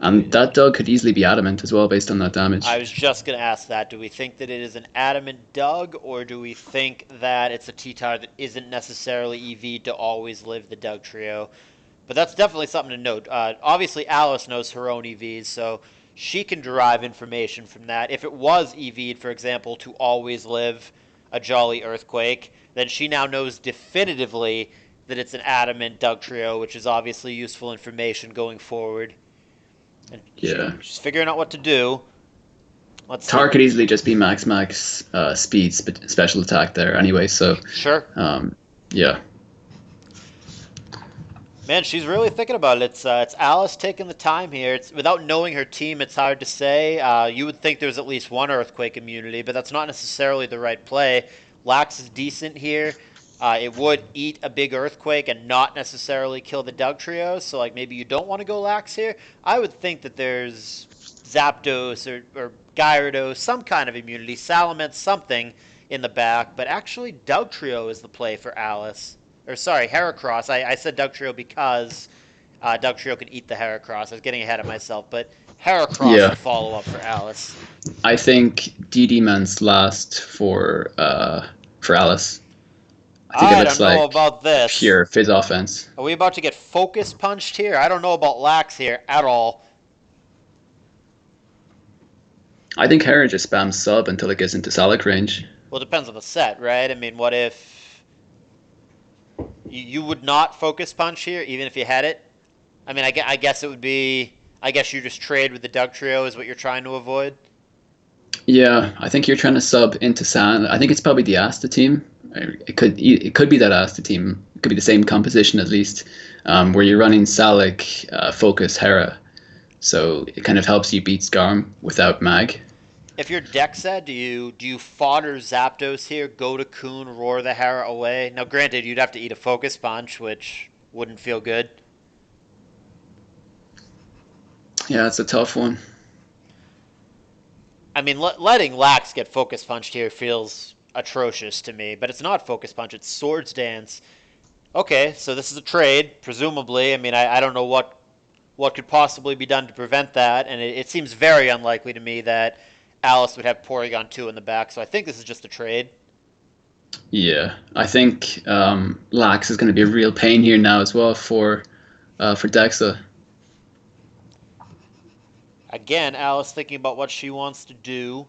And that Doug could easily be adamant as well based on that damage. I was just going to ask that. Do we think that it is an adamant Doug, or do we think that it's a T-Tar that isn't necessarily EV'd to always live the Doug trio? But that's definitely something to note. Obviously, Alice knows her own EVs, so she can derive information from that. If it was EV'd, for example, to always live a Jolly Earthquake, then she now knows definitively that it's an adamant Doug trio, which is obviously useful information going forward. And yeah. She's figuring out what to do. Tar could easily just be max speed special attack there anyway, so... Sure. Yeah. Man, she's really thinking about it. It's Alice taking the time here. It's without knowing her team, it's hard to say. You would think there's at least one Earthquake immunity, but that's not necessarily the right play. Lax is decent here. It would eat a big Earthquake and not necessarily kill the Doug trio, so like maybe you don't want to go Lax here. I would think that there's Zapdos or Gyarados, some kind of immunity, Salamence, something in the back, but actually Doug trio is the play for Alice. Or sorry, Heracross. I said Doug trio because Doug trio can eat the Heracross. I was getting ahead of myself, but Heracross is the follow-up for Alice. I think DD Man's last for Alice. I don't know about this. Pure Fizz offense. Are we about to get focus punched here? I don't know about Lax here at all. I think Hera just spams sub until it gets into Salic range. Well, it depends on the set, right? I mean, what if you would not focus punch here, even if you had it? I mean, I guess it would be... I guess you just trade with the Doug trio is what you're trying to avoid? Yeah, I think you're trying to sub into Sand. I think it's probably the Asta team. It could be that Asta team. It could be the same composition at least, where you're running Salic, Focus, Hera. So it kind of helps you beat Skarm without Mag. If you're Dexa, do you fodder Zapdos here, go to Coon, roar the Hera away? Now, granted, you'd have to eat a Focus Punch, which wouldn't feel good. Yeah, it's a tough one. I mean, letting Lax get Focus Punched here feels atrocious to me, but it's not Focus Punch, it's Swords Dance. Okay, so this is a trade, presumably. I mean, I don't know what could possibly be done to prevent that, and it seems very unlikely to me that Alice would have Porygon 2 in the back, so I think this is just a trade. Yeah, I think Lax is going to be a real pain here now as well for Dexa. Again, Alice thinking about what she wants to do.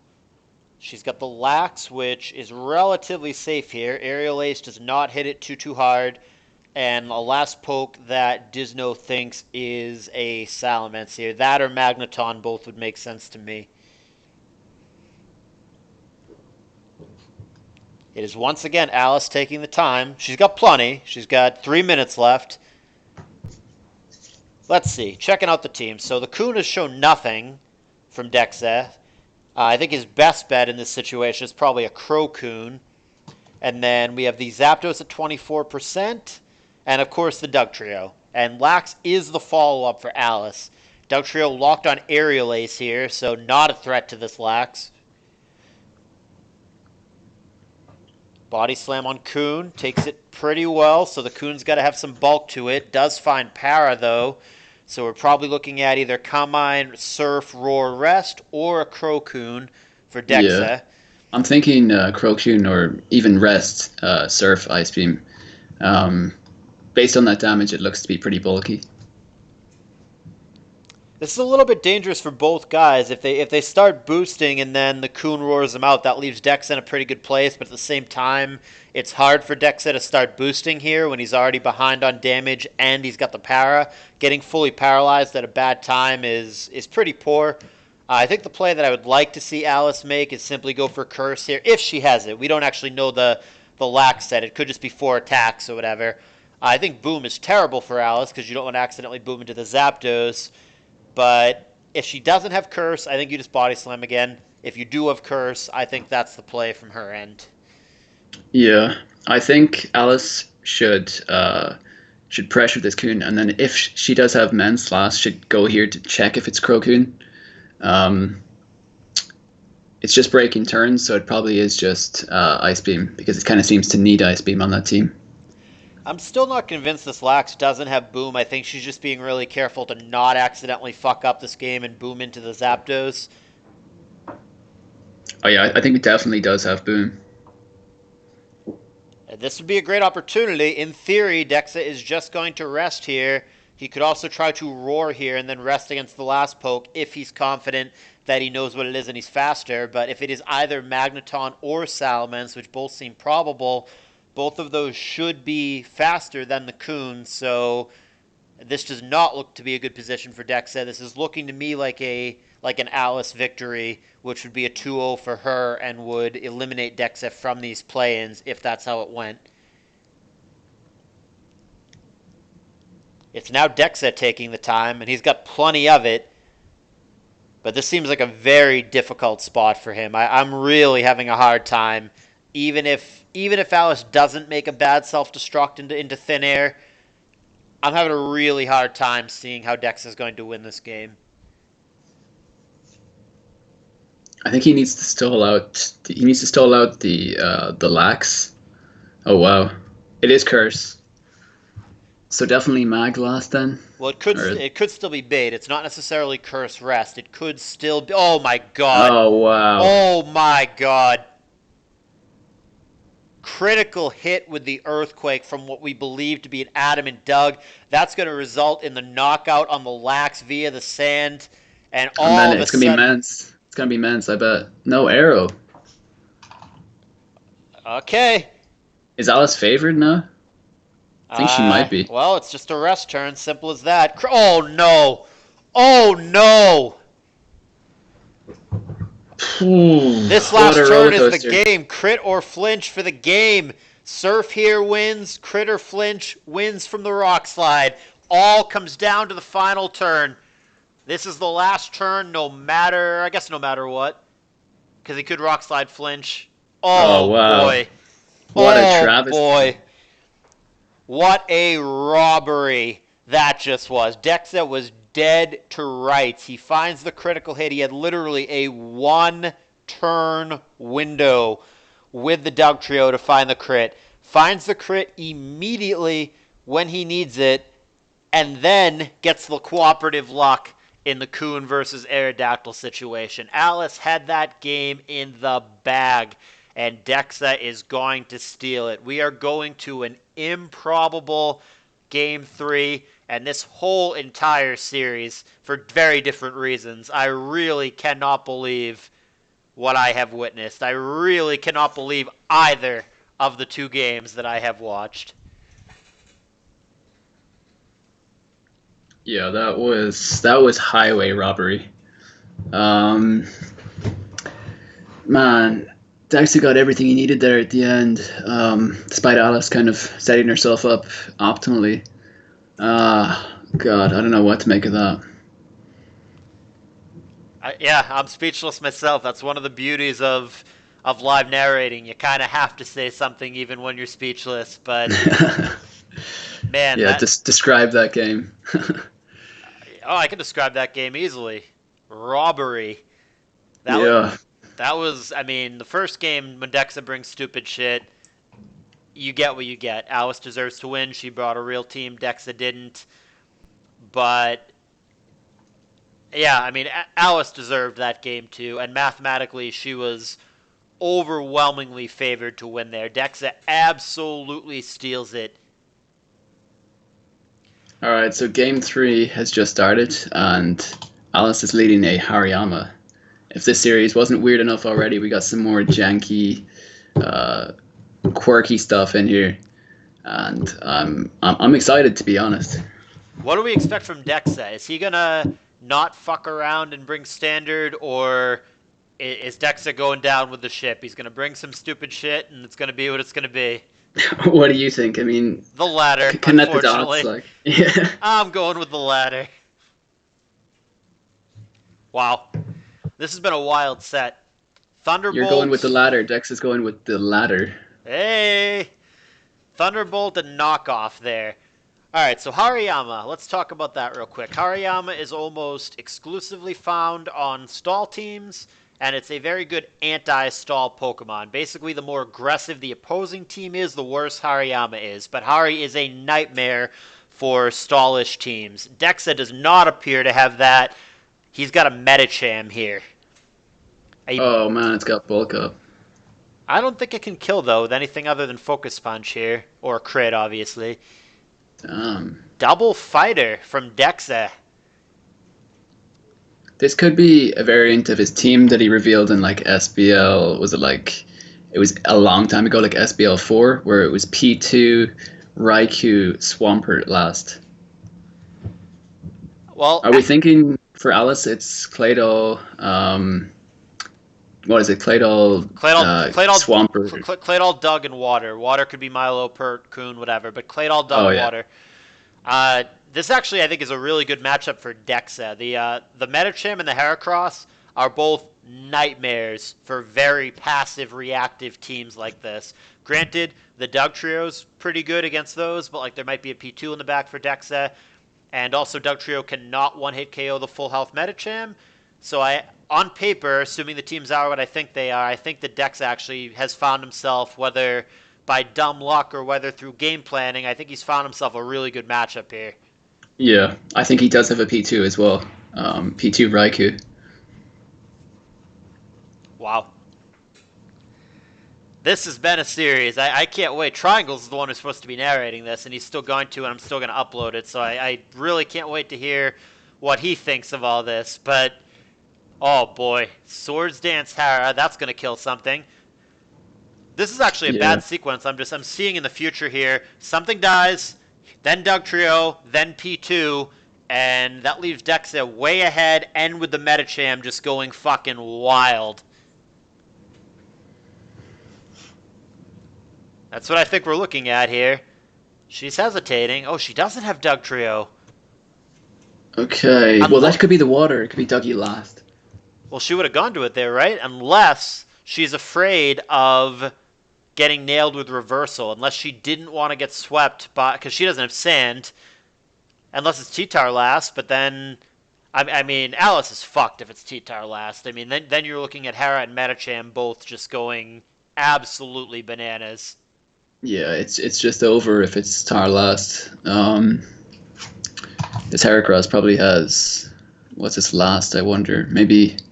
She's got the Lax, which is relatively safe here. Aerial Ace does not hit it too hard. And a last poke that Dizno thinks is a Salamence here. That or Magneton both would make sense to me. It is once again Alice taking the time. She's got plenty. She's got 3 minutes left. Let's see. Checking out the team. So the Coon has shown nothing from Dexa. I think his best bet in this situation is probably a Crow Coon. And then we have the Zapdos at 24%. And, of course, the Doug Trio. And Lax is the follow-up for Alice. Doug Trio locked on Aerial Ace here, so not a threat to this Lax. Body Slam on Coon. Takes it pretty well, so the Coon's got to have some bulk to it. Does find Para, though. So we're probably looking at either Combine, Surf, Roar, Rest, or a Crow Coon for Dexa. Yeah. I'm thinking Crow Coon or even Rest, Surf, Ice Beam. Based on that damage, it looks to be pretty bulky. This is a little bit dangerous for both guys. If they start boosting and then the Coon roars them out, that leaves Dexa in a pretty good place. But at the same time, it's hard for Dexa to start boosting here when he's already behind on damage and he's got the para. Getting fully paralyzed at a bad time is pretty poor. I think the play that I would like to see Alice make is simply go for Curse here, if she has it. We don't actually know the lack set. It could just be 4 attacks or whatever. I think Boom is terrible for Alice because you don't want to accidentally boom into the Zapdos. But if she doesn't have Curse, I think you just Body Slam again. If you do have Curse, I think that's the play from her end. Yeah, I think Alice should pressure this Coon, and then if she does have Men's Slash, should go here to check if it's Crocoon. Um, it's just breaking turns, so it probably is just Ice Beam because it kind of seems to need Ice Beam on that team. I'm still not convinced this Lax doesn't have Boom. I think she's just being really careful to not accidentally fuck up this game and boom into the Zapdos. Oh yeah, I think it definitely does have Boom. This would be a great opportunity. In theory, Dexa is just going to rest here. He could also try to roar here and then rest against the last poke if he's confident that he knows what it is and he's faster. But if it is either Magneton or Salamence, which both seem probable, both of those should be faster than the Coon. So this does not look to be a good position for Dexa. This is looking to me like an Alice victory, which would be a 2-0 for her and would eliminate Dexa from these play-ins if that's how it went. It's now Dexa taking the time, and he's got plenty of it. But this seems like a very difficult spot for him. I'm really having a hard time, even if Alice doesn't make a bad self-destruct into thin air. I'm having a really hard time seeing how Dexa is going to win this game. I think he needs to stall out. He needs to stall out the Lax. Oh wow, it is Curse. So definitely Mag last then. Well, it could still be bait. It's not necessarily Curse Rest. It could still be. Oh my god. Oh wow. Oh my god. Critical hit with the Earthquake from what we believe to be an Adamant Doug. That's going to result in the knockout on the Lax via the sand. And all then of a it's gonna sudden, be Mence. It's gonna be Mence, I bet. No arrow. Okay. Is Alice favored now? I think she might be. Well, it's just a rest turn. Simple as that. Oh no. Oh no. This last turn is the game. Crit or flinch for the game. Surf here wins. Crit or flinch wins from the rock slide. All comes down to the final turn. This is the last turn, no matter what. Because he could rock slide flinch. Oh, wow. Boy. What a travesty. Boy. What a robbery that just was. Dexa was dead to rights. He finds the critical hit. He had literally a 1-turn window with the Doug Trio to find the crit. Finds the crit immediately when he needs it, and then gets the cooperative luck in the Coon versus Aerodactyl situation. Alice had that game in the bag, and Dexa is going to steal it. We are going to an improbable Game 3, and this whole entire series, for very different reasons. I really cannot believe what I have witnessed. I really cannot believe either of the two games that I have watched. Yeah, that was highway robbery. Man, Daxter got everything he needed there at the end, despite Alice kind of setting herself up optimally. God, I don't know what to make of that. I'm speechless myself. That's one of the beauties of live narrating. You kind of have to say something even when you're speechless. But man, yeah, describe that game. I can describe that game easily. Robbery. That was, I mean, the first game when Dexa brings stupid shit, you get what you get. Alice deserves to win. She brought a real team. Dexa didn't. But yeah, I mean, Alice deserved that game too, and mathematically she was overwhelmingly favored to win there. Dexa absolutely steals it. All right, so Game 3 has just started, and Alice is leading a Hariyama. If this series wasn't weird enough already, we got some more janky, uh, quirky stuff in here, and I'm excited to be honest. What do we expect from Dexa? Is he gonna not fuck around and bring standard, or is Dexa going down with the ship? He's gonna bring some stupid shit, and it's gonna be what it's gonna be. What do you think? I mean, The latter, connect the dots, unfortunately. like yeah. I'm going with the latter. Wow, this has been a wild set. You're going with the Thunderbolt. ladder. Dex is going with the ladder. Hey, Thunderbolt and knockoff there. All right, so Hariyama, let's talk about that real quick. Hariyama is almost exclusively found on stall teams, and it's a very good anti-stall Pokemon. Basically, the more aggressive the opposing team is, the worse Hariyama is. But Hari is a nightmare for stallish teams. Dexa does not appear to have that. He's got a Medicham here. A, Oh man, it's got bulk up. I don't think it can kill, though, with anything other than Focus Punch here, or crit, obviously. Damn. Double Fighter from Dexa. This could be a variant of his team that he revealed in like SBL. Was it like it was a long time ago, like SBL 4, where it was P2, Raikou, Swampert last. Well, Are we thinking for Alice? It's Claydol. What is it? Claydol, Swampert. Claydol, Dug, and Water. Water could be Milo, Pert, Coon, whatever, but Claydol, Dug, Oh yeah, Water. This actually, I think, is a really good matchup for Dexa. The Medicham and the Heracross are both nightmares for very passive, reactive teams like this. Granted, the Dug Trio's pretty good against those, but like there might be a P2 in the back for Dexa. And also, Doug Trio cannot one-hit KO the full health Medicham. So on paper, assuming the teams are what I think they are, I think that Dex actually has found himself, whether by dumb luck or whether through game planning, I think he's found himself a really good matchup here. yeah. I think he does have a P2 as well. P2 Raikou. Wow. This has been a series. I can't wait. Triangles is the one who's supposed to be narrating this, and he's still going to, and I'm still going to upload it. So I really can't wait to hear what he thinks of all this. But, oh boy. Swords Dance Hara, that's going to kill something. This is actually a Yeah. bad sequence. I'm seeing in the future here. Something dies, then Doug Trio, then P2, and that leaves Dexa way ahead, and with the Medicham just going fucking wild. That's what I think we're looking at here. She's hesitating. Oh, she doesn't have Doug Trio. Okay. Well, Unlo- that could be the water. It could be Dougie last. well, she would have gone to it there, right? Unless she's afraid of getting nailed with reversal. Unless she didn't want to get swept by, because she doesn't have sand. Unless it's T-Tar last, but then I mean, Alice is fucked if it's T-Tar last. I mean, then you're looking at Hera and Medicham both just going absolutely bananas. Yeah, it's just over if it's Tar last. This Heracross probably has what's its last? I wonder. Maybe it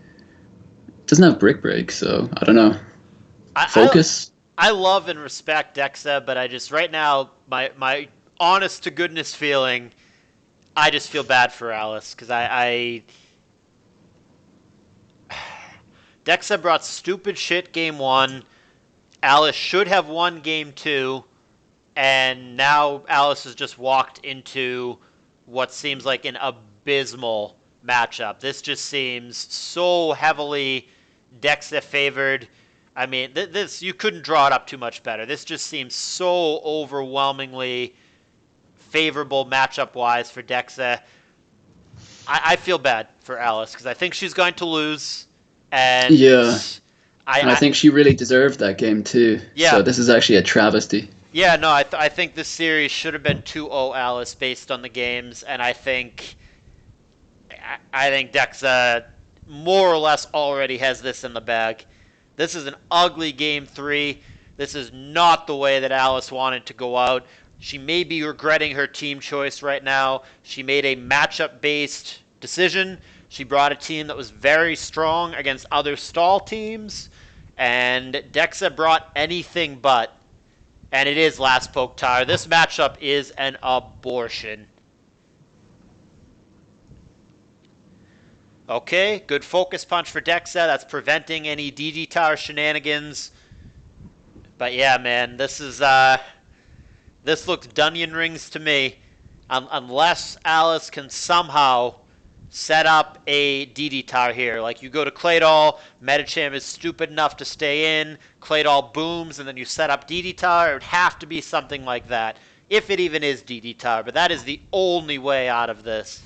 doesn't have Brick Break, so I don't know. I, Focus. I love and respect Dexa, but I just right now my honest to goodness feeling, I just feel bad for Alice because I Dexa brought stupid shit game one. Alice should have won game two, and now Alice has just walked into what seems like an abysmal matchup. This just seems so heavily Dexa favored. I mean, this you couldn't draw it up too much better. This just seems so overwhelmingly favorable matchup wise for Dexa. I feel bad for Alice because I think she's going to lose, and Yeah, and I I think she really deserved that game too. yeah. So this is actually a travesty. Yeah, no, I think this series should have been 2-0 Alice based on the games, and I think Dexa more or less already has this in the bag. This is an ugly game three. This is not the way that Alice wanted to go out. She may be regretting her team choice right now. She made a matchup based decision. She brought a team that was very strong against other stall teams, and Dexa brought anything but. And it is last poke tire. This matchup is an abortion. Okay, good focus punch for Dexa. That's preventing any DD Tower shenanigans. But yeah, man, this looks Dunyan rings to me. Unless Alice can somehow set up a DD Tower here. Like you go to Claydol, Metacham is stupid enough to stay in, Claydol booms, and then you set up DD Tower. It would have to be something like that. If it even is DD Tower, but that is the only way out of this.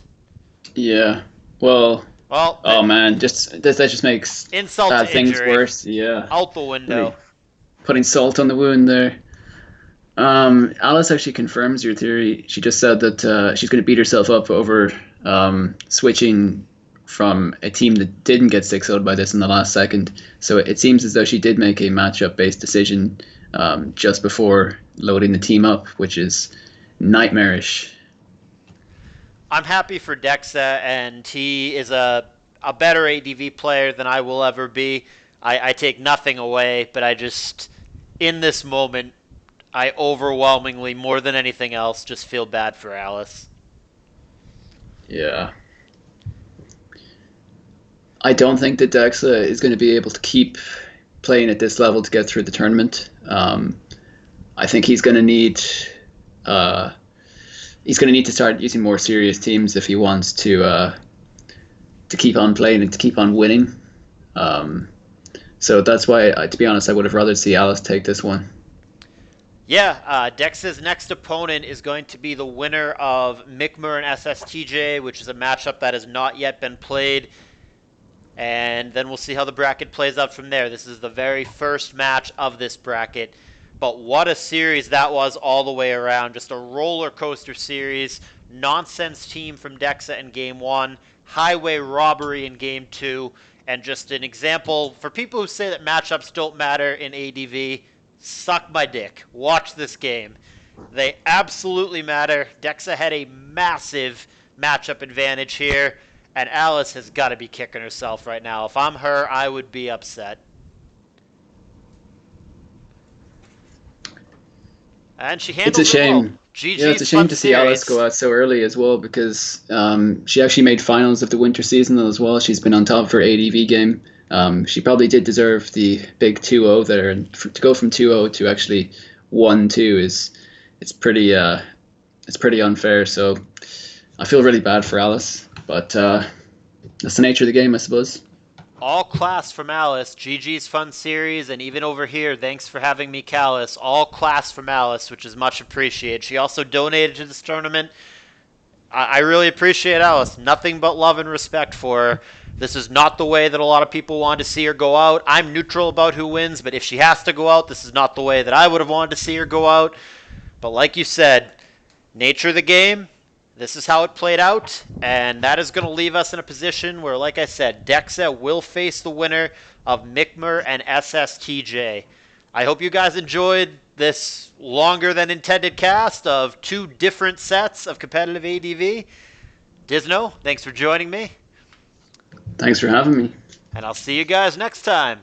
Yeah. Well, Well, oh man, just that just makes insult bad to things injury. worse. Yeah. Out the Really window. putting salt on the wound there. Alice actually confirms your theory. She just said that she's going to beat herself up over switching from a team that didn't get 6-0'd by this in the last second. So it seems as though she did make a matchup-based decision just before loading the team up, which is nightmarish. I'm happy for Dexa, and he is a better ADV player than I will ever be. I take nothing away, but I just, in this moment, I overwhelmingly, more than anything else, just feel bad for Alice. Yeah. I don't think that Dexa is going to be able to keep playing at this level to get through the tournament. I think uh, he's going to need to start using more serious teams if he wants to keep on playing and to keep on winning. Um, so that's why, to be honest, I would have rather see Alice take this one. Yeah, Dex's next opponent is going to be the winner of Mi'kmaq and SSTJ, which is a matchup that has not yet been played. And then we'll see how the bracket plays out from there. This is the very first match of this bracket. But what a series that was all the way around. Just a roller coaster series. Nonsense team from Dexa in game one. Highway robbery in game two. And just an example for people who say that matchups don't matter in ADV. Suck my dick. Watch this game. They absolutely matter. Dexa had a massive matchup advantage here. And Alice has got to be kicking herself right now. If I'm her, I would be upset. And she It's a handles it well. shame. Yeah, it's a GG's shame fun to see Alice series. go out so early as well because she actually made finals of the winter season as well. She's been on top of her ADV game. She probably did deserve the big 2-0 there, and to go from 2-0 to actually 1-2 is it's pretty unfair. So I feel really bad for Alice, but that's the nature of the game, I suppose. All class from Alice. GG's fun series. And even over here, thanks for having me, Callus. All class from Alice, which is much appreciated. She also donated to this tournament. I really appreciate Alice. Nothing but love and respect for her. This is not the way that a lot of people want to see her go out. I'm neutral about who wins, but if she has to go out, this is not the way that I would have wanted to see her go out. But like you said, nature of the game, this is how it played out, and that is going to leave us in a position where, like I said, Dexa will face the winner of Mi'kmaq and SSTJ. I hope you guys enjoyed this longer than intended cast of two different sets of competitive ADV. Dizno, thanks for joining me, Thanks for having me. and I'll see you guys next time.